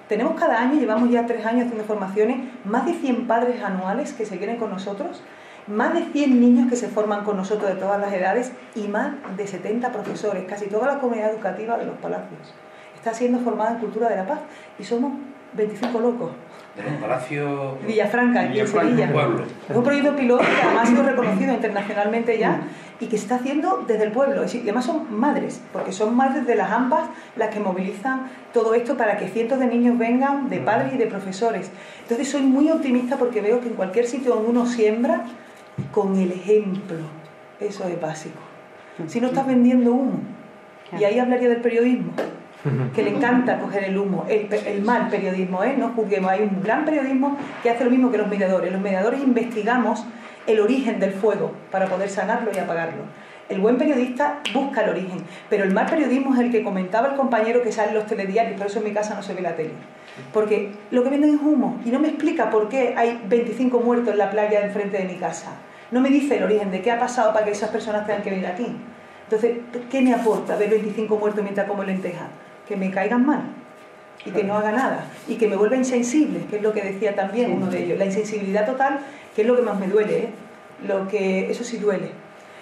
F: Tenemos cada año, llevamos ya 3 años haciendo formaciones, más de 100 padres anuales que se vienen con nosotros, más de 100 niños que se forman con nosotros de todas las edades, y más de 70 profesores. Casi toda la comunidad educativa de los palacios está siendo formada en cultura de la paz, y somos 25 locos.
C: De los palacios...
F: Villafranca, aquí en Sevilla.
C: Pueblo.
F: Es un proyecto piloto que además ha sido reconocido internacionalmente ya, y que se está haciendo desde el pueblo. Y además son madres, porque son madres de las AMPAs las que movilizan todo esto para que cientos de niños vengan, de padres y de profesores. Entonces soy muy optimista, porque veo que en cualquier sitio donde uno siembra, con el ejemplo, eso es básico. Si no estás vendiendo humo, y ahí hablaría del periodismo, que le encanta coger el humo, el mal periodismo, no juzguemos. Hay un gran periodismo que hace lo mismo que los mediadores. Los mediadores investigamos el origen del fuego para poder sanarlo y apagarlo. El buen periodista busca el origen, pero el mal periodismo es el que comentaba el compañero que sale en los telediarios. Por eso en mi casa no se ve la tele, porque lo que venden es humo, y no me explica por qué hay 25 muertos en la playa de enfrente de mi casa. No me dice el origen de qué ha pasado para que esas personas tengan que venir aquí. Entonces, ¿qué me aporta ver 25 muertos mientras como lentejas? Que me caigan mal y que no haga nada y que me vuelva insensible, que es lo que decía también uno de ellos, la insensibilidad total, que es lo que más me duele, eso sí duele.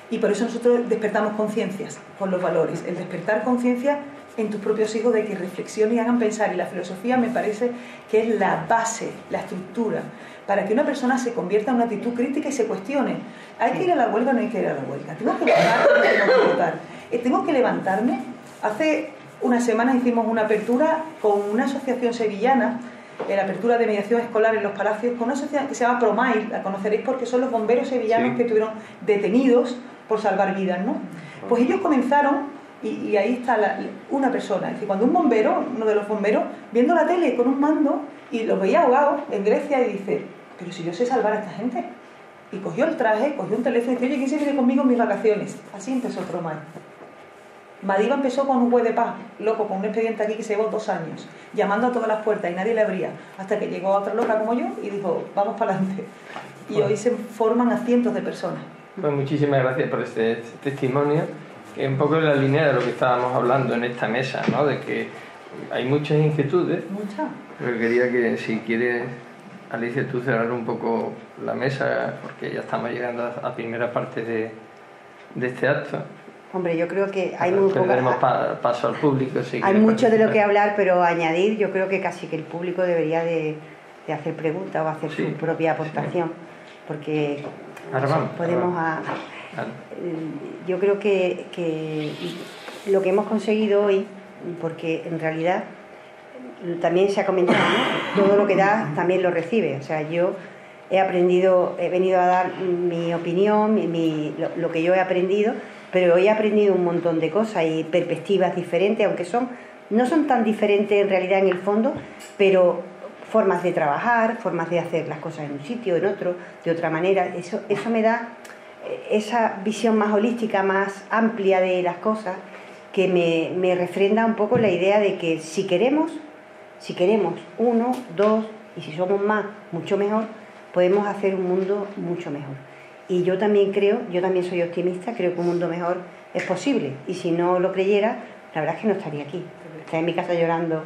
F: Y por eso nosotros despertamos conciencias con los valores, el despertar conciencia en tus propios hijos, de que reflexionen y hagan pensar. Y la filosofía me parece que es la base, la estructura, para que una persona se convierta en una actitud crítica y se cuestione: ¿hay que ir a la huelga o no hay que ir a la huelga? ¿Tengo que votar o no tengo que votar? ¿Tengo que levantarme? Hace unas semanas hicimos una apertura con una asociación sevillana, la apertura de mediación escolar en los palacios, con una asociación que se llama Promail, la conoceréis porque son los bomberos sevillanos que estuvieron detenidos por salvar vidas, ¿no? Pues ellos comenzaron, y ahí está una persona, es decir, cuando un bombero, uno de los bomberos, viendo la tele con un mando, y los veía ahogados en Grecia, y dice: pero si yo sé salvar a esta gente. Y cogió el traje, cogió un teléfono y dice: oye, ¿quién se viene conmigo en mis vacaciones? Así empezó Promail. Madiba empezó con un juez de paz, loco, con un expediente aquí que se llevó 2 años, llamando a todas las puertas y nadie le abría, hasta que llegó a otra loca como yo y dijo: vamos para adelante. Y hoy se forman a cientos de personas.
A: Pues muchísimas gracias por este testimonio, que es un poco en la línea de lo que estábamos hablando en esta mesa, ¿no? De que hay muchas inquietudes.
F: Muchas.
A: Pero quería que, si quieres, Alicia, tú cerrar un poco la mesa, porque ya estamos llegando a primera parte de este acto.
E: Hombre, yo creo que hay muy
A: Tendremos paso al público. Si
E: hay mucho de lo que hablar, pero añadir, yo creo que casi que el público debería de hacer preguntas o hacer su propia aportación, porque podemos yo creo que lo que hemos conseguido hoy, porque en realidad también se ha comentado, ¿no? Todo lo que da también lo recibe. O sea, yo he venido a dar mi opinión, lo que yo he aprendido, pero hoy he aprendido un montón de cosas y perspectivas diferentes, aunque no son tan diferentes en realidad en el fondo, pero formas de trabajar, formas de hacer las cosas en un sitio, en otro, de otra manera. Eso me da esa visión más holística, más amplia de las cosas, que me refrenda un poco la idea de que si queremos 1, 2, y si somos más, mucho mejor, podemos hacer un mundo mucho mejor. Y yo también soy optimista, creo que un mundo mejor es posible. Y si no lo creyera, la verdad es que no estaría aquí. Estaría en mi casa llorando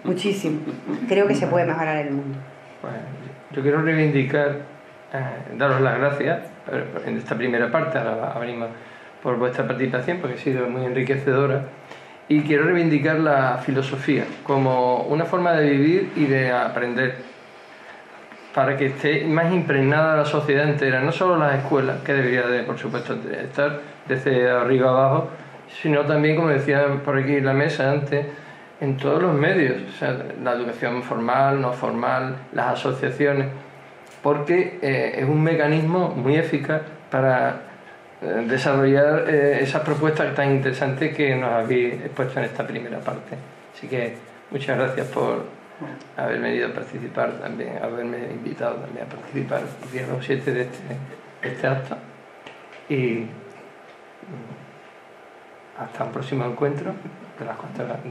E: muchísimo. Creo que se puede mejorar el mundo.
A: Bueno, yo quiero reivindicar, daros las gracias en esta primera parte, ahora abrimos por vuestra participación, porque ha sido muy enriquecedora. Y quiero reivindicar la filosofía como una forma de vivir y de aprender, para que esté más impregnada la sociedad entera, no solo las escuelas, que debería de, por supuesto, estar desde arriba abajo, sino también, como decían por aquí en la mesa antes, en todos los medios, o sea, la educación formal, no formal, las asociaciones, porque es un mecanismo muy eficaz para desarrollar esas propuestas tan interesantes que nos habéis expuesto en esta primera parte. Así que muchas gracias por haber venido a participar también, haberme invitado también a participar el Diálogo 7 de este acto. Y hasta un próximo encuentro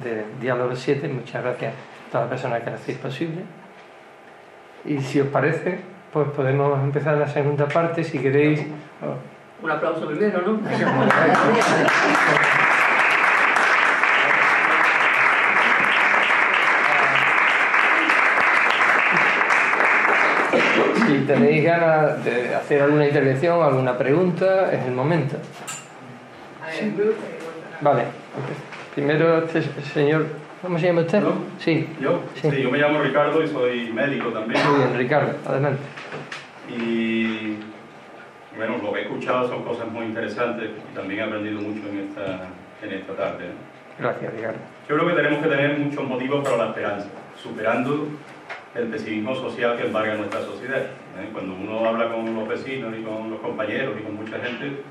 A: de Diálogo 7. Muchas gracias a todas las personas que lo hacéis posible. Y si os parece, pues podemos empezar la segunda parte, si queréis.
G: Un aplauso primero, ¿no?
A: Si tenéis ganas de hacer alguna intervención, alguna pregunta, es el momento. Sí. Vale. Primero, este señor, ¿cómo se llama usted?
H: ¿No?
A: Sí.
H: ¿Yo?
A: Sí.
H: Sí, yo me llamo Ricardo y soy médico también.
A: Muy bien, Ricardo, adelante.
H: Y bueno, lo que he escuchado son cosas muy interesantes y también he aprendido mucho en esta tarde, ¿no?
A: Gracias, Ricardo.
H: Yo creo que tenemos que tener muchos motivos para la esperanza, superando el pesimismo social que embarga nuestra sociedad, ¿eh? Cuando uno habla con los vecinos y con los compañeros y con mucha gente,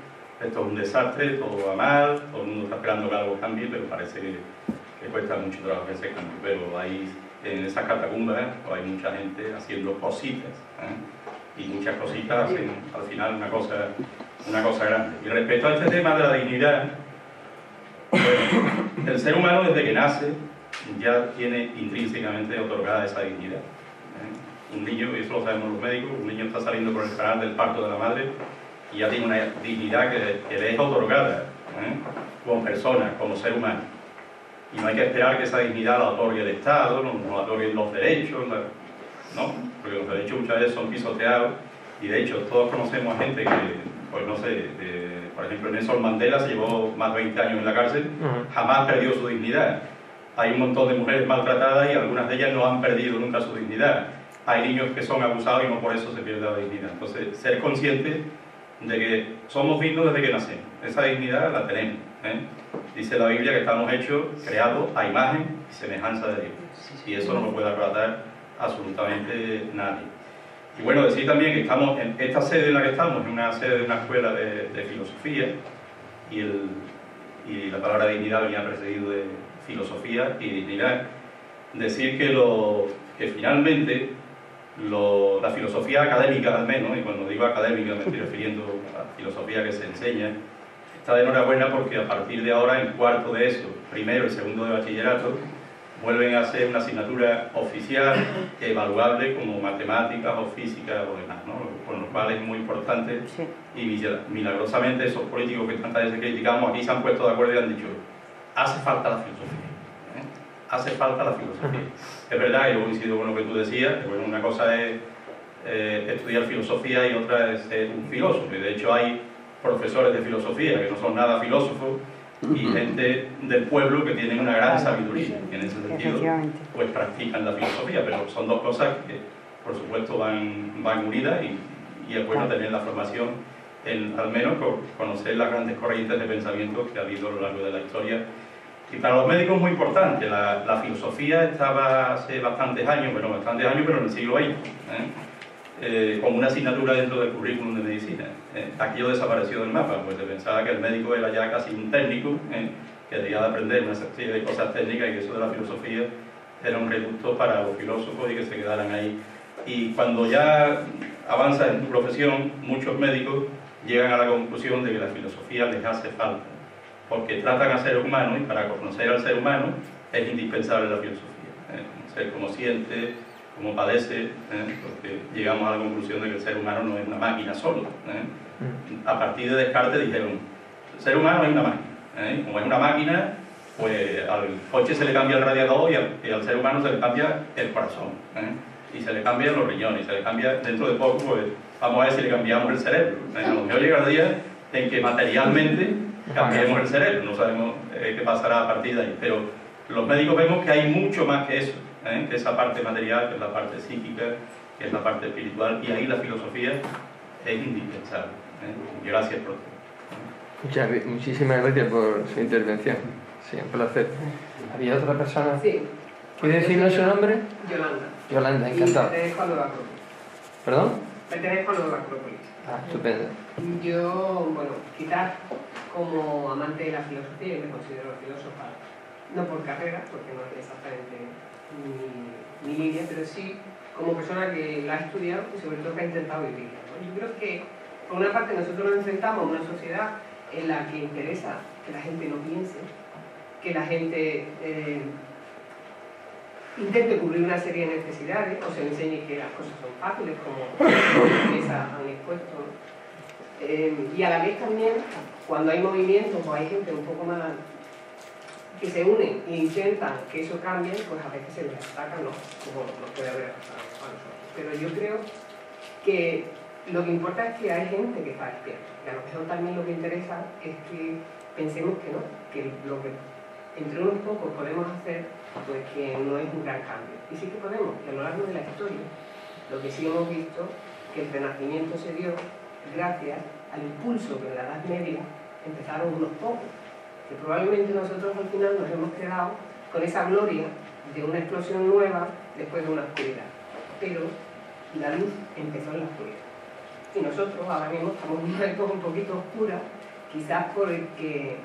H: esto es un desastre, todo va mal, todo el mundo está esperando que algo cambie, pero parece que cuesta mucho trabajo que se cambie. Pero hay, en esas catacumbas, hay mucha gente haciendo cositas, ¿eh? Y muchas cositas hacen al final una cosa grande. Y respecto a este tema de la dignidad, bueno, el ser humano desde que nace ya tiene intrínsecamente otorgada esa dignidad, ¿eh? Un niño, y eso lo sabemos los médicos, un niño está saliendo por el canal del parto de la madre y ya tiene una dignidad que le es otorgada, ¿eh? Como persona, como ser humano. Y no hay que esperar que esa dignidad la otorgue el Estado, no la otorguen los derechos, no, porque los derechos muchas veces son pisoteados y de hecho todos conocemos a gente que, pues no sé, por ejemplo Nelson Mandela se llevó más de 20 años en la cárcel, jamás perdió su dignidad. Hay un montón de mujeres maltratadas y algunas de ellas no han perdido nunca su dignidad. Hay niños que son abusados y no por eso se pierde la dignidad. Entonces, ser conscientes de que somos dignos desde que nacemos. Esa dignidad la tenemos, ¿eh? Dice la Biblia que estamos hechos, creados a imagen y semejanza de Dios. Y eso no lo puede arrebatar absolutamente nadie. Y bueno, decir también que estamos en esta sede en la que estamos, en una sede de una escuela de filosofía, y la palabra dignidad venía precedido de filosofía y dignidad. Decir que finalmente la filosofía académica al menos, y cuando digo académica me estoy refiriendo a la filosofía que se enseña, está de enhorabuena porque a partir de ahora en cuarto de eso, primero y segundo de bachillerato, vuelven a ser una asignatura oficial, evaluable como matemáticas o física o demás, ¿no? Con lo cual es muy importante. Sí. Y milagrosamente esos políticos que tantas veces criticamos aquí se han puesto de acuerdo y han dicho hace falta la filosofía, ¿eh? Hace falta la filosofía. Es verdad, y yo coincido con lo que tú decías, que bueno, una cosa es estudiar filosofía y otra es ser un filósofo, y de hecho hay profesores de filosofía que no son nada filósofos y gente del pueblo que tienen una gran sabiduría, y en ese sentido pues practican la filosofía, pero son dos cosas que por supuesto van unidas y es bueno tener la formación al menos conocer las grandes corrientes de pensamiento que ha habido a lo largo de la historia. Y para los médicos es muy importante, la filosofía estaba hace bastantes años, pero en el siglo XX, como una asignatura dentro del currículum de medicina. Aquello desapareció del mapa, pues se pensaba que el médico era ya casi un técnico, que debía de aprender una serie de cosas técnicas y que eso de la filosofía era un reducto para los filósofos y que se quedaran ahí. Y cuando ya avanzas en tu profesión, muchos médicos llegan a la conclusión de que la filosofía les hace falta, porque tratan a seres humanos y para conocer al ser humano es indispensable la filosofía, conocer cómo siente, cómo padece, porque llegamos a la conclusión de que el ser humano no es una máquina solo. A partir de Descartes dijeron, el ser humano es una máquina, como es una máquina, pues al coche se le cambia el radiador y al ser humano se le cambia el corazón, y se le cambian los riñones, y se le cambia dentro de poco, pues vamos a ver si le cambiamos el cerebro. A lo mejor llega el día en que materialmente cambiemos el cerebro, no sabemos qué pasará a partir de ahí, pero los médicos vemos que hay mucho más que eso, que esa parte material, que es la parte psíquica, que es la parte espiritual, y ahí la filosofía es indispensable. Gracias por todo.
A: Muchísimas gracias por su intervención. Sí, un placer. ¿Había otra persona?
I: Sí.
A: ¿Quiere decirnos su nombre?
I: Yolanda.
A: Yolanda, encantado.
I: Y pertenezco a Nueva Acrópolis.
A: ¿Perdón?
I: Pertenezco a Nueva Acrópolis.
A: Ah, estupendo.
I: Yo, bueno, quizás como amante de la filosofía, y me considero filósofa, no por carrera, porque no es exactamente mi línea, pero sí como persona que la ha estudiado y sobre todo que ha intentado vivirla, ¿no? Yo creo que, por una parte, nosotros nos enfrentamos a una sociedad en la que interesa que la gente no piense, que la gente intente cubrir una serie de necesidades o se enseñe que las cosas son fáciles, como les han expuesto, ¿no? Y a la vez también, cuando hay movimientos o hay gente un poco más que se unen e intentan que eso cambie, pues a veces se les ataca, ¿no? Como nos puede haber pasado a nosotros. Pero yo creo que lo que importa es que hay gente que está despierta. Y a lo mejor también lo que interesa es que pensemos que no, que lo que entre unos pocos podemos hacer, pues que no es un gran cambio. Y sí que podemos, que a lo largo de la historia, lo que sí hemos visto, que el Renacimiento se dio gracias al impulso que en la Edad Media empezaron unos pocos, que probablemente nosotros al final nos hemos quedado con esa gloria de una explosión nueva después de una oscuridad. Pero la luz empezó en la oscuridad. Y nosotros ahora mismo estamos en una época un poquito oscura, quizás porque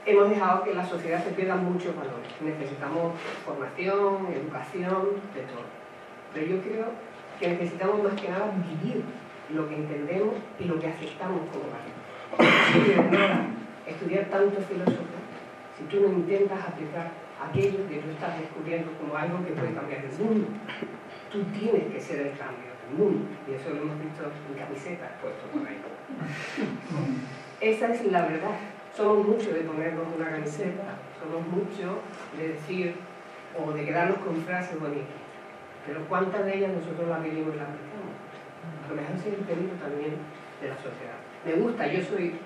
I: hemos dejado que la sociedad se pierda muchos valores. Necesitamos formación, educación, de todo. Pero yo creo que necesitamos más que nada vivir lo que entendemos y lo que aceptamos como valor. Si de verdad estudiar tanto filósofo, si tú no intentas aplicar aquello que tú estás descubriendo como algo que puede cambiar el mundo, tú tienes que ser el cambio del mundo. Y eso lo hemos visto en camisetas puestos por ahí. Esa es la verdad. Somos muchos de ponernos una camiseta, somos muchos de decir o de quedarnos con frases bonitas. Pero ¿cuántas de ellas nosotros las vivimos y las aplicamos? A lo mejor es el peligro también de la sociedad. Me gusta, yo soy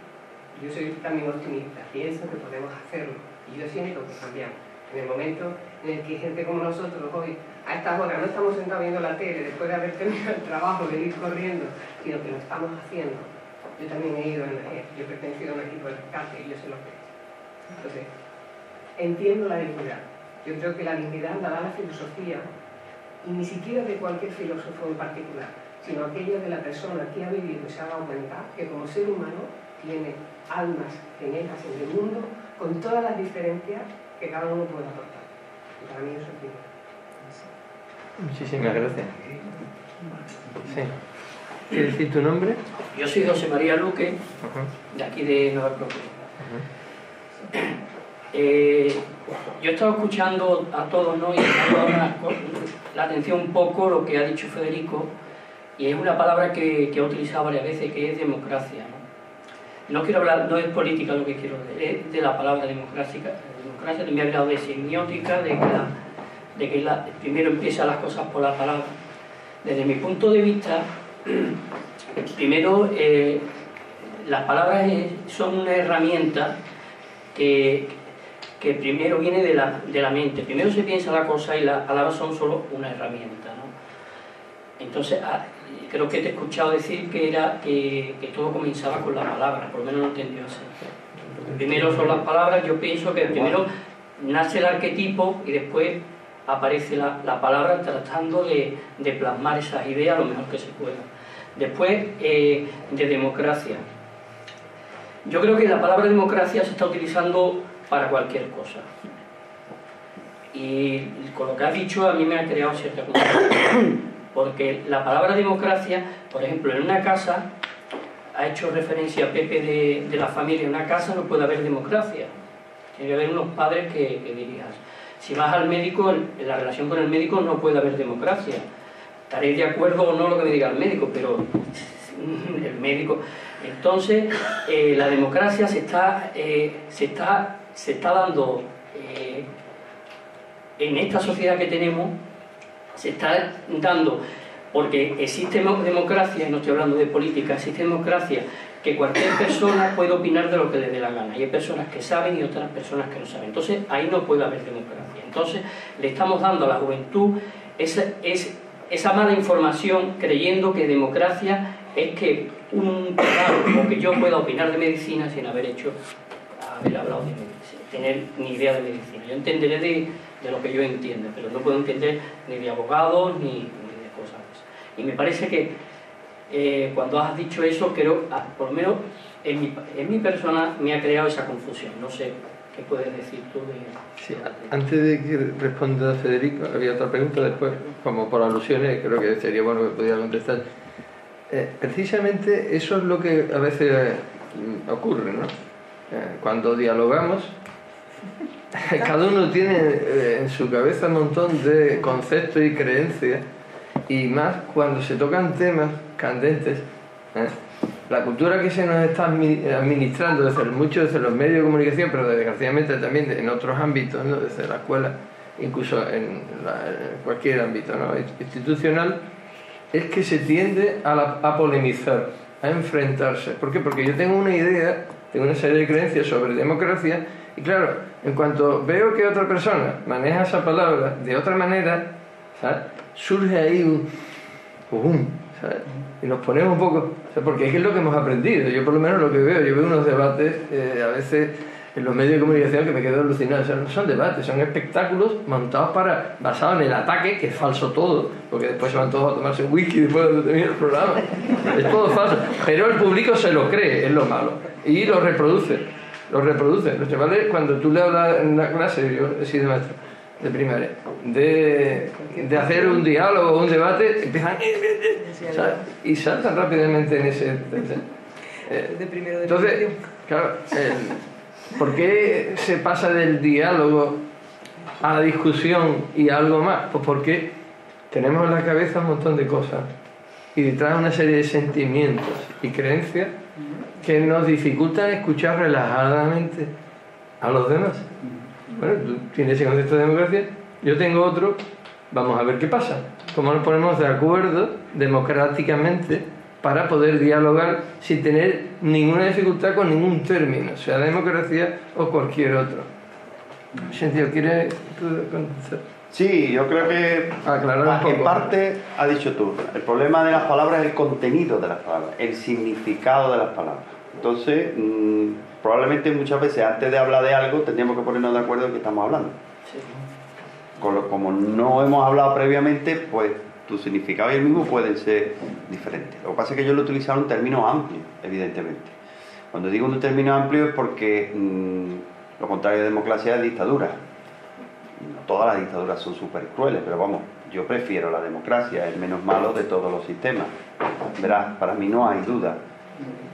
I: también optimista, pienso que podemos hacerlo y yo siento que cambiamos. En el momento en el que gente como nosotros hoy, a estas horas, no estamos sentados viendo la tele después de haber terminado el trabajo, de ir corriendo, sino que lo estamos haciendo. Yo también he ido, yo he pertenecido a un equipo de rescate y yo sé lo que es. Entonces, entiendo la dignidad. Yo creo que la dignidad la da la filosofía, y ni siquiera de cualquier filósofo en particular, sino aquello de la persona que ha vivido y se ha dado cuenta que como ser humano tiene almas gemelas en el mundo con todas las diferencias que cada uno puede aportar. Y para mí eso es dignidad.
A: Muchísimas gracias. Sí. ¿Quieres decir tu nombre?
G: Yo soy José María Luque, de aquí de Nueva Acrópolis. Yo he estado escuchando a todos, ¿no? Y he dado la atención un poco lo que ha dicho Federico, y es una palabra que he utilizado varias veces, que es democracia, ¿no? No quiero hablar, no es política lo que quiero decir, es de la palabra democracia. Democracia me ha hablado de semiótica, de que primero empiezan las cosas por la palabra. Desde mi punto de vista, primero, las palabras son una herramienta que primero viene de la mente. Primero se piensa la cosa y las palabras son solo una herramienta, ¿no? Entonces, creo que te he escuchado decir que todo comenzaba con la palabra, por lo menos lo entendió así. Primero son las palabras, yo pienso que primero nace el arquetipo y después aparece la palabra tratando de plasmar esas ideas lo mejor que se pueda. Después, de democracia. Yo creo que la palabra democracia se está utilizando para cualquier cosa. Y con lo que has dicho a mí me ha creado cierta confusión. Porque la palabra democracia, por ejemplo, en una casa, ha hecho referencia a Pepe de la familia, en una casa no puede haber democracia. Tiene que haber unos padres que dirijas. Si vas al médico, en la relación con el médico no puede haber democracia. Estaréis de acuerdo o no lo que me diga el médico, pero el médico... Entonces, la democracia se está dando en esta sociedad que tenemos, se está dando porque existe democracia, y no estoy hablando de política, existe democracia que cualquier persona puede opinar de lo que le dé la gana, y hay personas que saben y otras personas que no saben. Entonces, ahí no puede haber democracia. Entonces, le estamos dando a la juventud esa mala información, creyendo que democracia es que claro, o que yo pueda opinar de medicina sin haber hablado de medicina, sin tener ni idea de medicina. Yo entenderé de lo que yo entiendo, pero no puedo entender ni de abogados ni de cosas así. Y me parece que cuando has dicho eso, creo, por lo menos en mi persona me ha creado esa confusión. No sé qué puedes decir tú de...
A: Sí, antes de que responda Federico, había otra pregunta después, como por alusiones, creo que sería bueno que pudiera contestar. Precisamente eso es lo que a veces ocurre, ¿no? Cuando dialogamos, cada uno tiene en su cabeza un montón de conceptos y creencias, y más cuando se tocan temas candentes. La cultura que se nos está administrando desde los medios de comunicación, pero desgraciadamente también en otros ámbitos, ¿no? Desde la escuela, incluso en cualquier ámbito, ¿no? institucional, es que se tiende a polemizar, a enfrentarse. ¿Por qué? Porque yo tengo una idea, tengo una serie de creencias sobre democracia, y claro, en cuanto veo que otra persona maneja esa palabra de otra manera, ¿sabes? Surge ahí un ¿sabes? Y nos ponemos un poco, porque es lo que hemos aprendido. Yo por lo menos lo que veo, yo veo unos debates a veces en los medios de comunicación que me quedo alucinado. O sea, no son debates, son espectáculos montados basados en el ataque, que es falso todo, porque después se van todos a tomarse un whisky después de terminar el programa. Es todo falso, pero el público se lo cree, es lo malo, y lo reproduce. Los chavales, cuando tú le hablas en la clase, yo he sido maestro de primaria, de hacer un diálogo o un debate, empiezan y saltan rápidamente en ese... Entonces, claro, ¿por qué se pasa del diálogo a la discusión y a algo más? Pues porque tenemos en la cabeza un montón de cosas y detrás una serie de sentimientos y creencias que nos dificultan escuchar relajadamente a los demás. Bueno, tú tienes ese concepto de democracia, yo tengo otro, vamos a ver qué pasa. ¿Cómo nos ponemos de acuerdo democráticamente para poder dialogar sin tener ninguna dificultad con ningún término, sea democracia o cualquier otro? Sentido, ¿quieres contestar?
D: Sí, yo creo que en parte ha dicho tú, el problema de las palabras es el contenido de las palabras, el significado de las palabras. Entonces, probablemente muchas veces antes de hablar de algo tendríamos que ponernos de acuerdo en qué estamos hablando.
G: Sí.
D: Como no hemos hablado previamente, pues tu significado y el mismo pueden ser diferentes. Lo que pasa es que yo lo he utilizado en términos amplios, evidentemente. Cuando digo un término amplio es porque lo contrario de democracia es dictadura. No todas las dictaduras son súper crueles, pero vamos, yo prefiero la democracia, el menos malo de todos los sistemas. Verás, para mí no hay duda.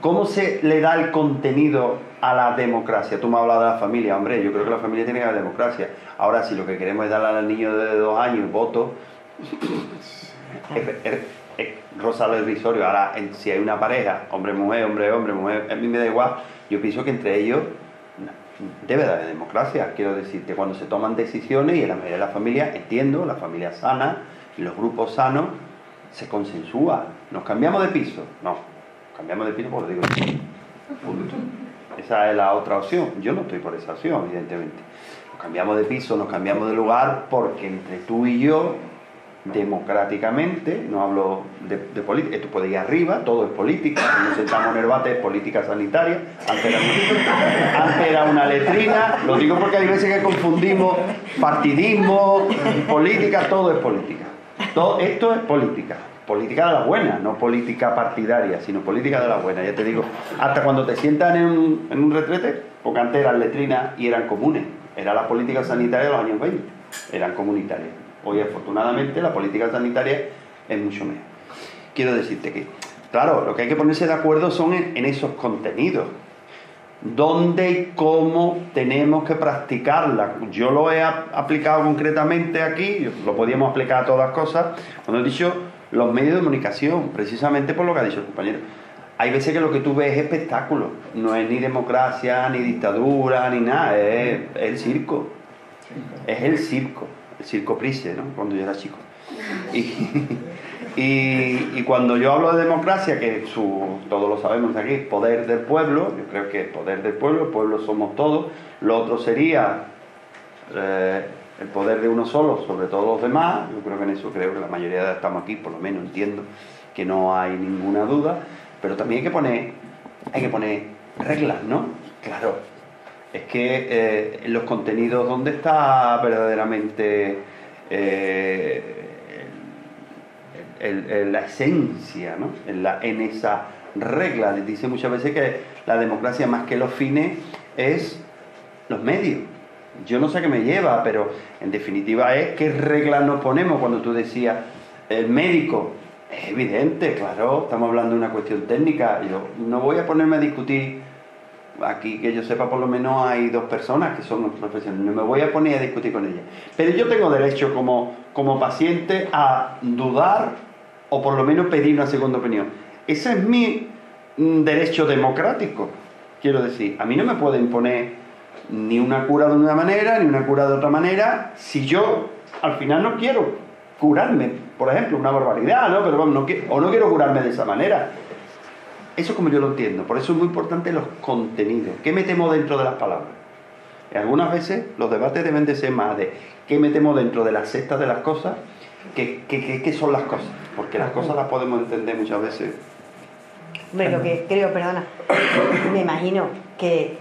D: ¿Cómo se le da el contenido a la democracia? Tú me has hablado de la familia, hombre, yo creo que la familia tiene que haber democracia. Ahora, si lo que queremos es darle al niño de 2 años voto, roza lo irrisorio. Ahora, si hay una pareja, hombre-mujer, hombre-hombre, mujer, a mí me da igual. Yo pienso que entre ellos debe de haber democracia. Quiero decirte, cuando se toman decisiones, y en la mayoría de la familia, entiendo, la familia sana y los grupos sanos, se consensúa. ¿Nos cambiamos de piso? No. Cambiamos de piso porque lo digo yo. Punto. Esa es la otra opción. Yo no estoy por esa opción, evidentemente. Nos cambiamos de piso, nos cambiamos de lugar porque entre tú y yo, democráticamente, no hablo de política, esto puede ir arriba, todo es política. Nos sentamos en el debate, es política sanitaria. Antes era una letrina. Lo digo porque hay veces que confundimos partidismo, política, todo es política. Todo esto es política. Política de la buena, no política partidaria, sino política de la buena. Ya te digo, hasta cuando te sientan en un retrete, porque antes eran letrinas y eran comunes, era la política sanitaria de los años 20, eran comunitarias. Hoy, afortunadamente, la política sanitaria es mucho mejor. Quiero decirte que, claro, lo que hay que ponerse de acuerdo son en esos contenidos. ¿Dónde y cómo tenemos que practicarla? Yo lo he aplicado concretamente aquí, lo podíamos aplicar a todas las cosas, cuando he dicho los medios de comunicación, precisamente por lo que ha dicho el compañero. Hay veces que lo que tú ves es espectáculo, no es ni democracia, ni dictadura, ni nada, es el circo. Es el circo Price, ¿no? Cuando yo era chico. Y cuando yo hablo de democracia, que todos lo sabemos aquí, poder del pueblo, yo creo que poder del pueblo, el pueblo somos todos, lo otro sería el poder de uno solo sobre todos los demás. Yo creo que en eso creo que la mayoría estamos aquí, por lo menos entiendo que no hay ninguna duda, pero también hay que poner reglas, ¿no? Claro, es que en los contenidos, ¿dónde está verdaderamente la esencia, ¿no? En esa regla? Dice muchas veces que la democracia, más que los fines, es los medios. Yo no sé qué me lleva, pero en definitiva es qué reglas nos ponemos. Cuando tú decías el médico, es evidente, claro, estamos hablando de una cuestión técnica. Yo no voy a ponerme a discutir aquí, que yo sepa, por lo menos hay 2 personas que son profesionales, no me voy a poner a discutir con ellas, pero yo tengo derecho como paciente a dudar o por lo menos pedir una segunda opinión. Ese es mi derecho democrático. Quiero decir, a mí no me puede imponer ni una cura de una manera ni una cura de otra manera si yo al final no quiero curarme, por ejemplo, una barbaridad, ¿no? Pero vamos, no quiero curarme de esa manera. Eso es como yo lo entiendo. Por eso es muy importante los contenidos. ¿Qué metemos dentro de las palabras? Y algunas veces los debates deben de ser más de qué metemos dentro de las cestas de las cosas que qué son las cosas. Porque las cosas las podemos entender muchas veces.
E: Hombre, lo que creo, perdona, me imagino que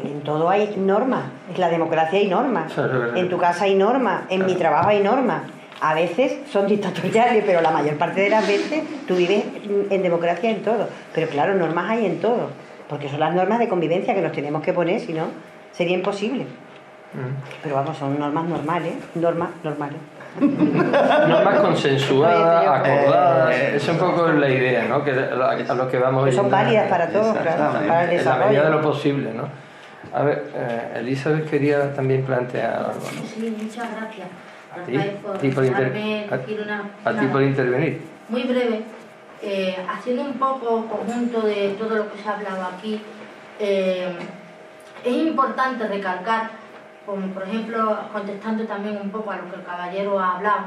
E: en todo hay normas. En la democracia hay normas. En tu casa hay normas. En mi trabajo hay normas. A veces son dictatoriales, pero la mayor parte de las veces tú vives en democracia en todo. Pero claro, normas hay en todo. Porque son las normas de convivencia que nos tenemos que poner, si no, sería imposible. Pero vamos, son normas normales. Normas normales.
A: Normas consensuadas, acordadas, es un poco la idea, ¿no? Que a lo que vamos.
E: Son válidas para todos, claro, para el desarrollo.
A: En la medida de lo posible, ¿no? A ver, Elizabeth quería también plantear algo, ¿no?
J: Sí, muchas gracias.
A: A ti por intervenir.
J: Muy breve, haciendo un poco conjunto de todo lo que se ha hablado aquí, es importante recalcar, como por ejemplo, contestando también un poco a lo que el caballero ha hablado,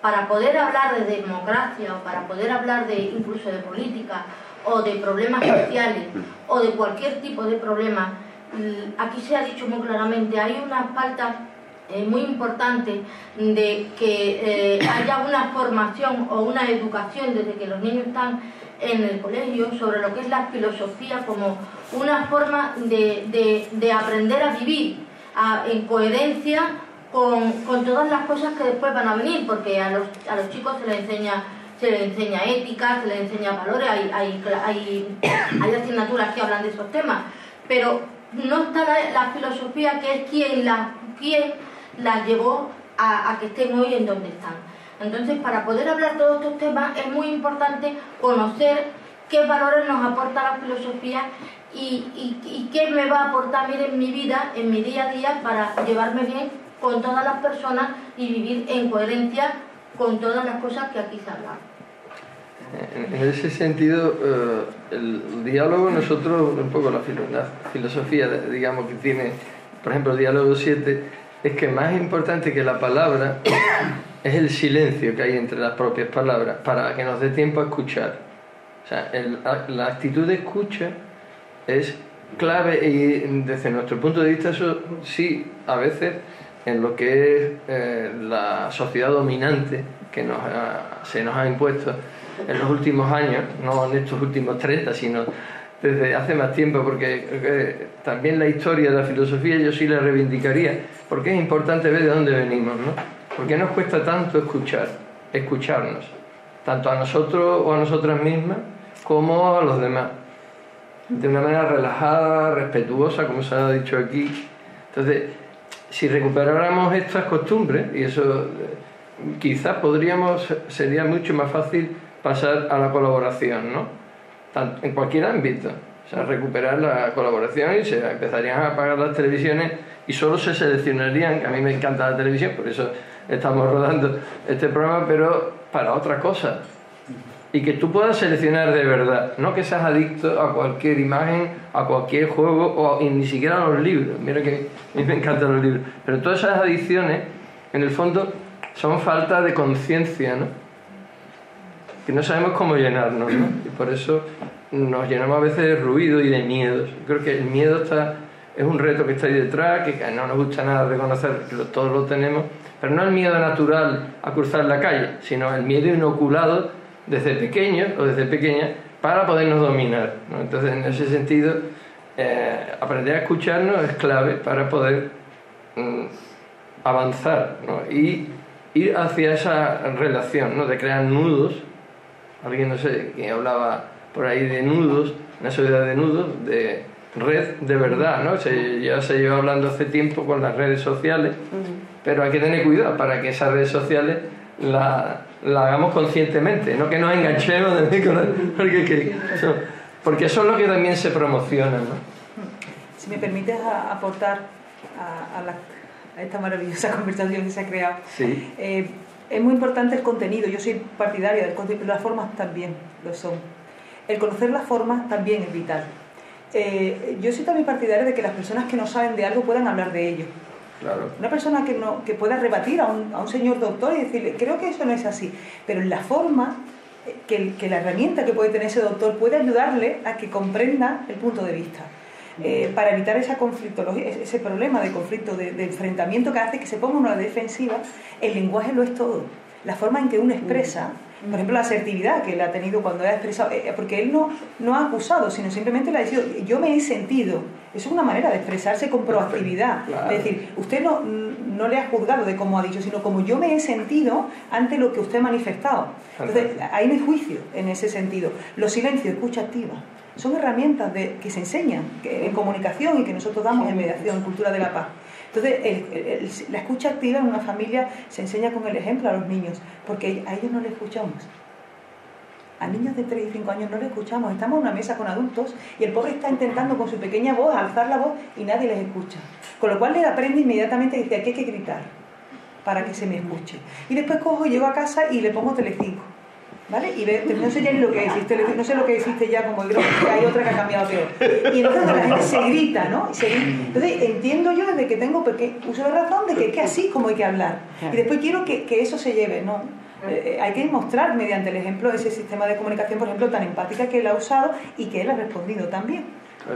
J: para poder hablar de democracia o para poder hablar de incluso de política o de problemas sociales o de cualquier tipo de problema, aquí se ha dicho muy claramente, hay una falta muy importante de que haya una formación o una educación desde que los niños están en el colegio sobre lo que es la filosofía como una forma de aprender a vivir en coherencia con todas las cosas que después van a venir, porque a los chicos se les enseña ética, se les enseña valores, hay asignaturas que hablan de esos temas, pero no está la filosofía, que es quien las llevó a que estén hoy en donde están. Entonces, para poder hablar de todos estos temas es muy importante conocer qué valores nos aporta la filosofía y qué me va a aportar a mí en mi vida, en mi día a día, para llevarme bien con todas las personas y vivir en coherencia con todas las cosas que aquí se hablan.
A: En ese sentido, el diálogo, nosotros, un poco la filosofía, digamos, que tiene, por ejemplo, el diálogo 7, es que más importante que la palabra es el silencio que hay entre las propias palabras, para que nos dé tiempo a escuchar. O sea, la actitud de escucha es clave y desde nuestro punto de vista eso sí, a veces en lo que es la sociedad dominante que se nos ha impuesto en los últimos años, no en estos últimos 30, sino desde hace más tiempo, porque también la historia de la filosofía yo sí la reivindicaría, porque es importante ver de dónde venimos, ¿no? ¿Por qué nos cuesta tanto escucharnos, tanto a nosotros o a nosotras mismas como a los demás, de una manera relajada, respetuosa, como se ha dicho aquí? Entonces, si recuperáramos estas costumbres, y eso quizás sería mucho más fácil pasar a la colaboración, ¿no? En cualquier ámbito, o sea, recuperar la colaboración y se empezarían a apagar las televisiones y solo se seleccionarían, que a mí me encanta la televisión, por eso estamos rodando este programa, pero para otra cosa, y que tú puedas seleccionar de verdad, no que seas adicto a cualquier imagen, a cualquier juego y ni siquiera a los libros. Mira que a mí me encantan los libros, pero todas esas adicciones en el fondo son falta de conciencia, ¿no? Que no sabemos cómo llenarnos, ¿no? Y por eso nos llenamos a veces de ruido y de miedos. Yo creo que el miedo es un reto que está ahí detrás, que no nos gusta nada reconocer que todos lo tenemos, pero no el miedo natural a cruzar la calle, sino el miedo inoculado desde pequeños o desde pequeñas para podernos dominar, ¿no? Entonces, en ese sentido, aprender a escucharnos es clave para poder avanzar, ¿no? Y ir hacia esa relación, ¿no? De crear nudos. Alguien, no sé, que hablaba por ahí de nudos, una sociedad de nudos, de red de verdad, ¿no? Ya se lleva hablando hace tiempo con las redes sociales, pero hay que tener cuidado para que esas redes sociales la hagamos conscientemente, no que nos enganchemos porque eso es lo que también se promociona, ¿no?
F: Si me permites aportar a esta maravillosa conversación que se ha creado.
A: Sí.
F: Es muy importante el contenido. Yo soy partidaria del contenido, las formas también lo son. El conocer las formas también es vital. Yo soy también partidaria de que las personas que no saben de algo puedan hablar de ello.
A: Claro.
F: Una persona que pueda rebatir a un señor doctor y decirle, creo que eso no es así, pero en la forma que la herramienta que puede tener ese doctor puede ayudarle a que comprenda el punto de vista. Para evitar esa conflictología, ese problema de conflicto, de enfrentamiento que hace que se ponga una defensiva, el lenguaje lo es todo. La forma en que uno expresa, por ejemplo, la asertividad que él ha tenido cuando ha expresado, porque él no ha acusado, sino simplemente le ha dicho, yo me he sentido. Eso es una manera de expresarse con proactividad. Claro. Es decir, usted no le ha juzgado de cómo ha dicho, sino como yo me he sentido ante lo que usted ha manifestado. Entonces, ahí no hay juicio en ese sentido. Los silencios, escucha activa, son herramientas que se enseñan en comunicación y que nosotros damos en mediación, en cultura de la paz. Entonces, la escucha activa en una familia se enseña con el ejemplo a los niños, porque a ellos no les escuchamos. A niños de 3 y 5 años no les escuchamos. Estamos en una mesa con adultos y el pobre está intentando con su pequeña voz alzar la voz y nadie les escucha. Con lo cual él aprende inmediatamente y dice, aquí hay que gritar para que se me escuche. Y después cojo, llego a casa y le pongo Telecinco. ¿Vale? Y no sé ya ni lo que decís, no sé lo que deciste ya, como creo que hay otra que ha cambiado peor. Y entonces la gente se grita, ¿no? Entonces entiendo yo desde que tengo uso de razón de que así como hay que hablar. Y después quiero que eso se lleve, ¿no? Hay que mostrar mediante el ejemplo ese sistema de comunicación, por ejemplo, tan empática que él ha usado y que él ha respondido también.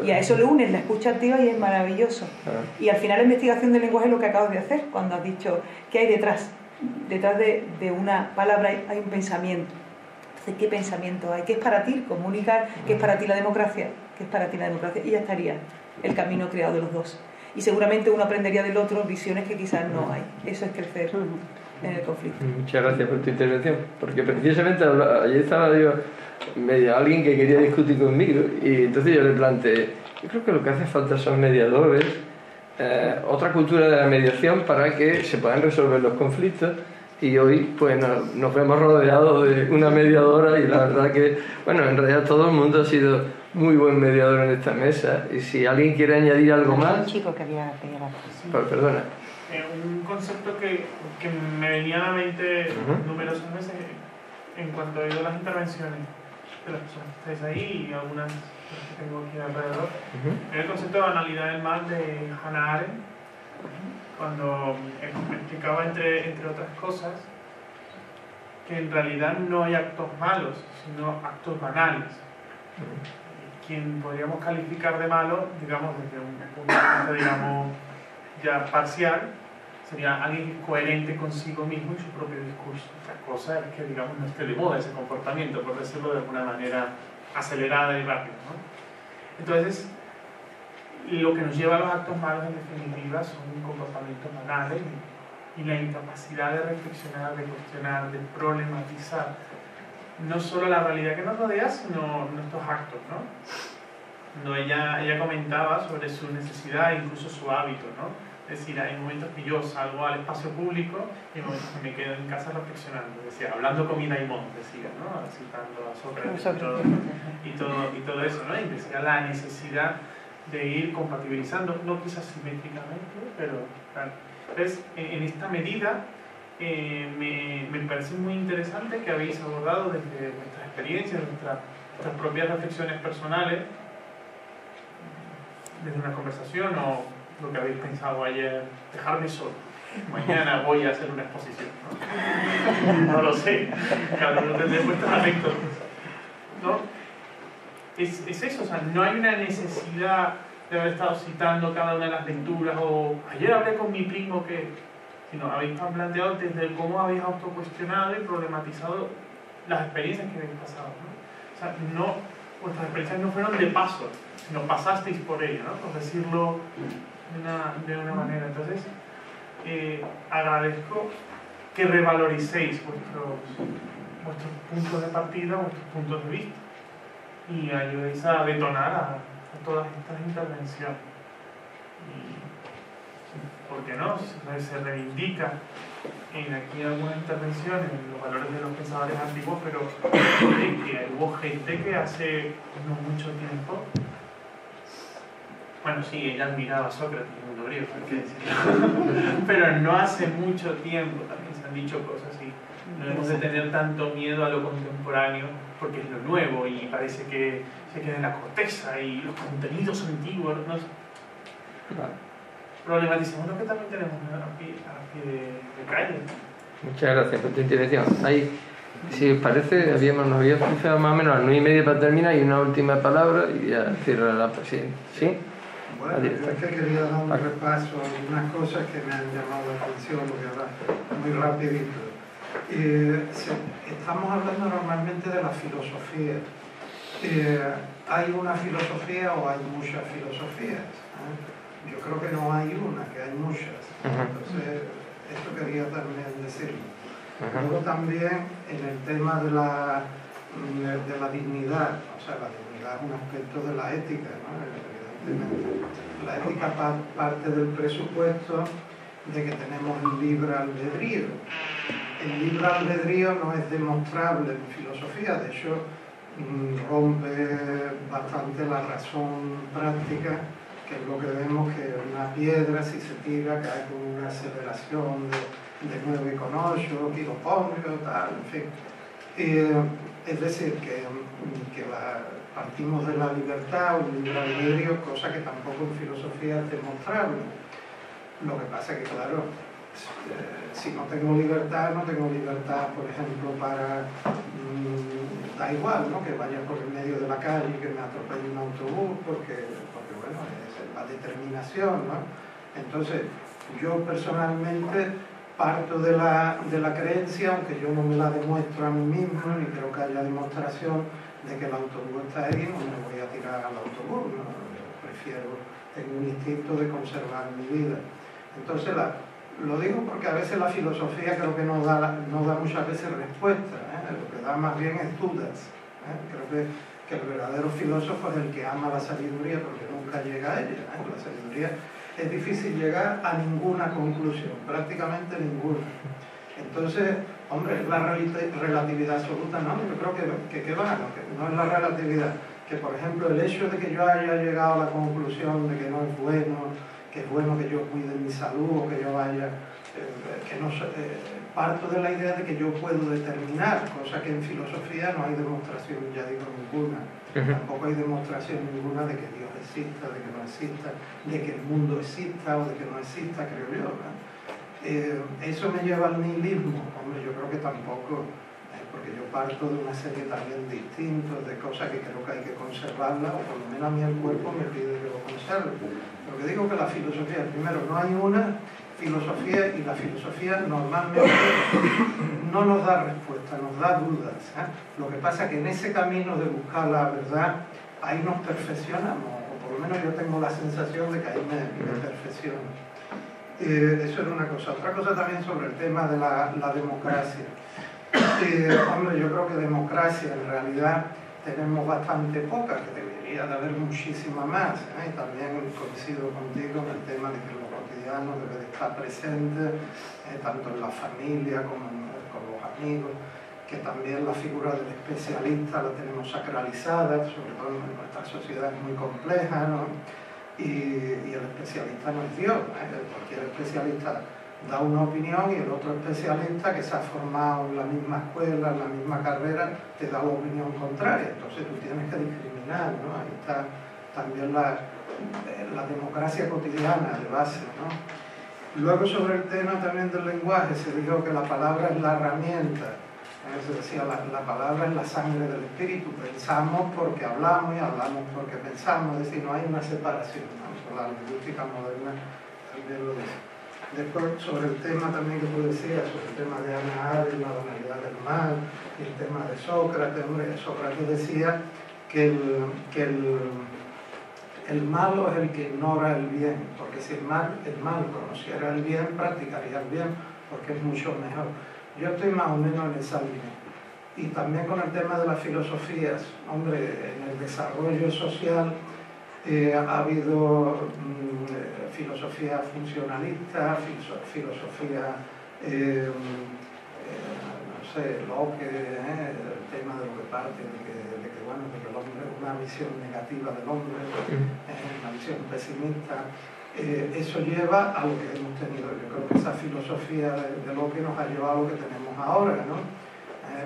F: Y a eso le unes la escucha activa y es maravilloso. Y al final la investigación del lenguaje es lo que acabas de hacer, cuando has dicho qué hay detrás. Detrás de una palabra hay un pensamiento. ¿Qué pensamiento hay? ¿Qué es para ti comunicar? ¿Qué es para ti la democracia? ¿Qué es para ti la democracia? Y ya estaría el camino creado de los dos. Y seguramente uno aprendería del otro visiones que quizás no hay. Eso es crecer en el conflicto.
A: Muchas gracias por tu intervención. Porque precisamente ayer estaba yo medio alguien que quería discutir conmigo y entonces yo le planteé, yo creo que lo que hace falta son mediadores, otra cultura de la mediación para que se puedan resolver los conflictos. Y hoy pues nos vemos rodeados de una mediadora y la verdad que, bueno, en realidad todo el mundo ha sido muy buen mediador en esta mesa. Y si alguien quiere añadir algo más...
E: Un chico que había pedido.
A: Perdona.
K: Un concepto que me venía a la mente numerosas veces en cuanto he oído las intervenciones de las personas que estáis ahí y algunas que tengo aquí alrededor, es el concepto de banalidad del mal de Hannah Arendt, cuando me explicaba, entre otras cosas, que en realidad no hay actos malos, sino actos banales. Quien podríamos calificar de malo, digamos, desde un punto de vista, digamos, ya parcial, sería alguien coherente consigo mismo y su propio discurso. Otra cosa es que, digamos, no esté de moda ese comportamiento, por decirlo de alguna manera acelerada y rápida, ¿no? Entonces, lo que nos lleva a los actos malos, en definitiva, son comportamientos banales y la incapacidad de reflexionar, de cuestionar, de problematizar no solo la realidad que nos rodea, sino nuestros actos, ¿no? Ella comentaba sobre su necesidad e incluso su hábito, ¿no? Es decir, hay momentos que yo salgo al espacio público y hay momentos que me quedo en casa reflexionando, decía, hablando con mi Daimon, decía, ¿no? Citando a Sócrates y todo eso, ¿no? Y decía la necesidad de ir compatibilizando, no quizás simétricamente, pero claro. Entonces, en esta medida, me parece muy interesante que habéis abordado desde vuestras experiencias, vuestras propias reflexiones personales, desde una conversación o lo que habéis pensado ayer, dejarme solo. Mañana voy a hacer una exposición, ¿no? No lo sé, cada uno tendrá vuestras anécdotas, ¿no? Es eso, o sea, no hay una necesidad de haber estado citando cada una de las lecturas o ayer hablé con mi primo que, sino habéis planteado desde cómo habéis autocuestionado y problematizado las experiencias que habéis pasado, ¿no? O sea, vuestras experiencias no fueron de paso, sino pasasteis por ello, ¿no? Por decirlo de una manera. Entonces, agradezco que revaloricéis vuestros puntos de partida, vuestros puntos de vista, y ayudéis a detonar a todas estas intervenciones. Y, ¿por qué no? Se reivindica aquí en algunas intervenciones los valores de los pensadores antiguos, pero que hubo gente que hace no mucho tiempo, bueno, sí, ella admiraba a Sócrates y el mundo griego, pero no hace mucho tiempo también se han dicho cosas así. No debemos de tener tanto miedo a lo contemporáneo porque es lo nuevo y parece que se queda en la corteza y los contenidos antiguos, no sé. Problematicemos lo que también tenemos a pie de calle.
A: Muchas gracias por tu intervención. Ahí, si os parece, nos habíamos fijado más o menos a las 9:30 para terminar y una última palabra y ya cierra la presidenta. ¿Sí?
L: Bueno, yo es que quería dar un repaso a algunas cosas que me han llamado la atención, porque ahora muy rapidito. Estamos hablando normalmente de la filosofía. ¿Hay una filosofía o hay muchas filosofías? Yo creo que no hay una, que hay muchas. Entonces, esto quería también decirlo. Luego también en el tema de la dignidad, o sea, la dignidad es un aspecto de la ética, ¿no? Evidentemente. La ética parte del presupuesto de que tenemos un libre albedrío. El libre albedrío no es demostrable en filosofía, de hecho rompe bastante la razón práctica, que es lo que vemos que una piedra, si se tira, cae con una aceleración de 9,8 kilopondrios, tal, en fin. Es decir, que partimos de la libertad o el libre albedrío, cosa que tampoco en filosofía es demostrable. Lo que pasa es que, claro, si no tengo libertad, por ejemplo, para... da igual, ¿no?, que vaya por el medio de la calle y que me atropelle un autobús, porque bueno, es la determinación, ¿no? Entonces, yo personalmente parto de la creencia, aunque yo no me la demuestro a mí mismo, ni creo que haya demostración de que el autobús está ahí, no me voy a tirar al autobús, ¿no? Yo tengo un instinto de conservar mi vida. Entonces, lo digo porque a veces la filosofía creo que no da muchas veces respuesta, lo que da más bien es dudas. Creo que el verdadero filósofo es el que ama la sabiduría porque nunca llega a ella. La sabiduría es difícil llegar a ninguna conclusión, prácticamente ninguna. Entonces, hombre, la relatividad absoluta no, yo creo que no es la relatividad. Que, por ejemplo, el hecho de que yo haya llegado a la conclusión de que no es bueno, que es bueno que yo cuide mi salud o que yo vaya, parto de la idea de que yo puedo determinar, cosa que en filosofía no hay demostración, ya digo, ninguna. Tampoco hay demostración ninguna de que Dios exista, de que no exista, de que el mundo exista o de que no exista, creo yo, ¿no? Eso me lleva al nihilismo. Hombre, yo creo que tampoco, porque yo parto de una serie también de instintos, de cosas que creo que hay que conservarlas, o por lo menos a mí el cuerpo me pide que lo conserve. Lo que digo que la filosofía, primero, no hay una filosofía, y la filosofía normalmente no nos da respuesta, nos da dudas. Lo que pasa es que en ese camino de buscar la verdad, ahí nos perfeccionamos, o por lo menos yo tengo la sensación de que ahí me perfecciono. Eso era una cosa. Otra cosa también sobre el tema de la democracia. Hombre, yo creo que democracia en realidad tenemos bastante poca, que debería de haber muchísima más. Y también coincido contigo en el tema de que lo cotidiano debe de estar presente, tanto en la familia como con los amigos, que también la figura del especialista la tenemos sacralizada, sobre todo en nuestra sociedad es muy compleja, ¿no? Y el especialista no es Dios, cualquier especialista da una opinión y el otro especialista que se ha formado en la misma escuela, en la misma carrera, te da la opinión contraria, entonces tú tienes que discriminar, ¿no? Ahí está también la democracia cotidiana de base, ¿no? Luego sobre el tema también del lenguaje se dijo que la palabra es la herramienta. Se decía, la palabra es la sangre del espíritu, pensamos porque hablamos y hablamos porque pensamos, es decir, no hay una separación, ¿no? La lingüística moderna también lo dice. Después, sobre el tema también que tú decías, sobre el tema de Hannah Arendt, la banalidad del mal, y el tema de Sócrates. Sócrates decía que el malo es el que ignora el bien, porque si el mal conociera el bien, practicaría el bien, porque es mucho mejor. Yo estoy más o menos en esa línea. Y también con el tema de las filosofías, hombre, en el desarrollo social ha habido filosofía funcionalista, filosofía, no sé, Locke, el tema de lo que parte de que el hombre, una visión negativa del hombre, una visión pesimista. Eso lleva a lo que hemos tenido. Yo creo que esa filosofía de Locke nos ha llevado a lo que tenemos ahora, ¿no?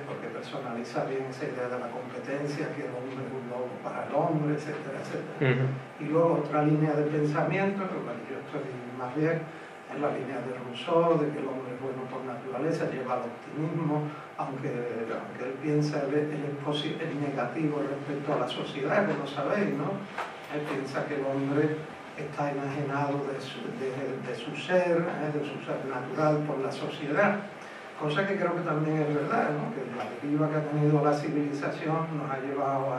L: Porque personaliza bien esa idea de la competencia, que el hombre es un lobo para el hombre, etcétera, etcétera. Y luego otra línea de pensamiento, que bueno, yo estoy más bien en la línea de Rousseau, de que el hombre es bueno por naturaleza, lleva al optimismo, aunque él piensa el negativo respecto a la sociedad, como sabéis, ¿no? Él piensa que el hombre está enajenado de su ser natural por la sociedad. Cosa que creo que también es verdad, ¿no? Que la deriva que ha tenido la civilización nos ha llevado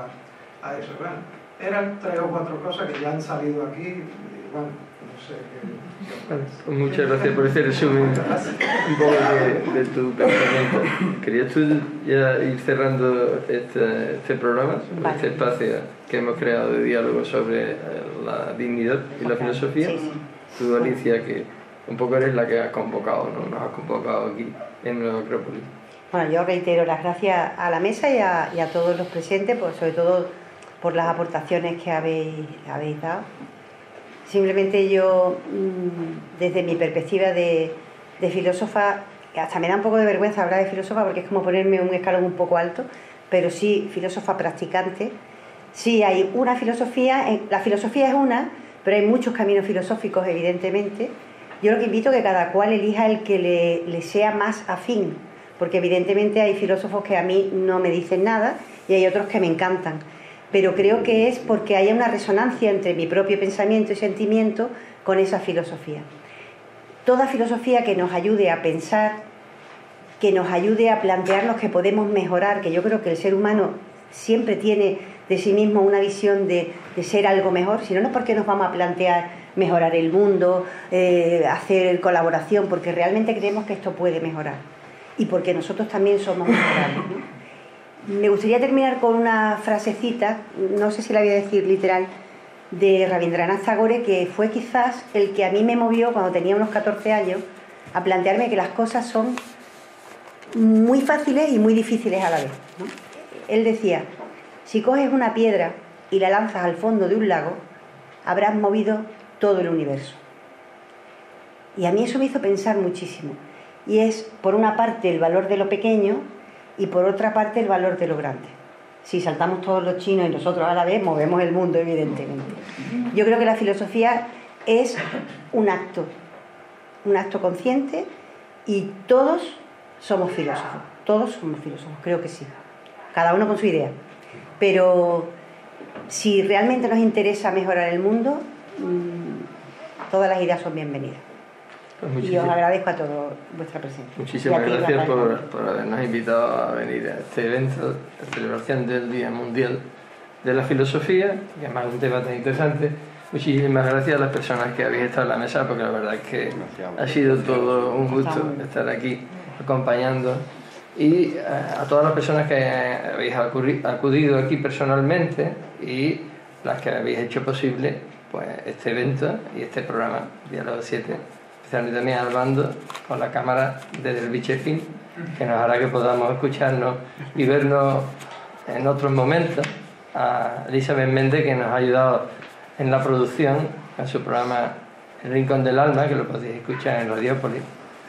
L: a eso. Bueno, eran 3 o 4 cosas que ya han salido aquí, y bueno, no sé qué.
A: Muchas gracias por ese resumen un poco de tu pensamiento. ¿Querías tú ya ir cerrando este programa, este espacio que hemos creado de diálogo sobre la dignidad y la filosofía?
E: Sí.
A: Tú, Alicia, que un poco eres la que has convocado, ¿no? Nos has convocado aquí en Nueva Acrópolis.
E: Bueno, yo reitero las gracias a la mesa y a todos los presentes, pues sobre todo por las aportaciones que habéis dado. Simplemente yo, desde mi perspectiva de filósofa, hasta me da un poco de vergüenza hablar de filósofa porque es como ponerme un escalón un poco alto, pero sí filósofa practicante. Sí hay una filosofía, la filosofía es una, pero hay muchos caminos filosóficos, evidentemente. Yo lo que invito es que cada cual elija el que le sea más afín, porque evidentemente hay filósofos que a mí no me dicen nada y hay otros que me encantan, pero creo que es porque haya una resonancia entre mi propio pensamiento y sentimiento con esa filosofía. Toda filosofía que nos ayude a pensar, que nos ayude a plantearnos que podemos mejorar, que yo creo que el ser humano siempre tiene de sí mismo una visión de ser algo mejor, si no, no es porque nos vamos a plantear mejorar el mundo, hacer colaboración, porque realmente creemos que esto puede mejorar y porque nosotros también somos mejorables, ¿no? Me gustaría terminar con una frasecita, no sé si la voy a decir literal, de Rabindranath Tagore, que fue quizás el que a mí me movió cuando tenía unos 14 años a plantearme que las cosas son muy fáciles y muy difíciles a la vez, ¿no? Él decía: si coges una piedra y la lanzas al fondo de un lago, habrás movido todo el universo. Y a mí eso me hizo pensar muchísimo. Y es, por una parte, el valor de lo pequeño y por otra parte, el valor de lo grande. Si saltamos todos los chinos y nosotros a la vez, movemos el mundo, evidentemente. Yo creo que la filosofía es un acto consciente, y todos somos filósofos, creo que sí. Cada uno con su idea. Pero si realmente nos interesa mejorar el mundo, todas las ideas son bienvenidas.
A: Pues
E: y os agradezco a todos vuestra presencia.
A: Muchísimas gracias por habernos invitado a venir a este evento, la celebración del Día Mundial de la Filosofía, y además un tema tan interesante. Muchísimas gracias a las personas que habéis estado en la mesa, porque la verdad es que ha sido todo un gusto estar aquí acompañando, y a todas las personas que habéis acudido aquí personalmente y las que habéis hecho posible pues este evento y este programa Diálogo 7, especialmente también al bando con la cámara desde el Bichefin, que nos hará que podamos escucharnos y vernos en otros momentos. A Elizabeth Méndez, que nos ha ayudado en la producción en su programa El Rincón del Alma, que lo podéis escuchar en Radiópolis,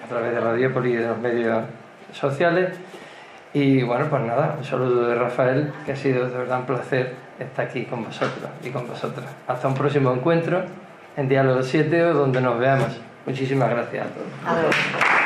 A: a través de Radiópolis y de los medios sociales. Y bueno, pues nada, un saludo de Rafael, que ha sido de verdad un placer estar aquí con vosotros y con vosotras. Hasta un próximo encuentro en Diálogo 7 o donde nos veamos. Muchísimas gracias a todos.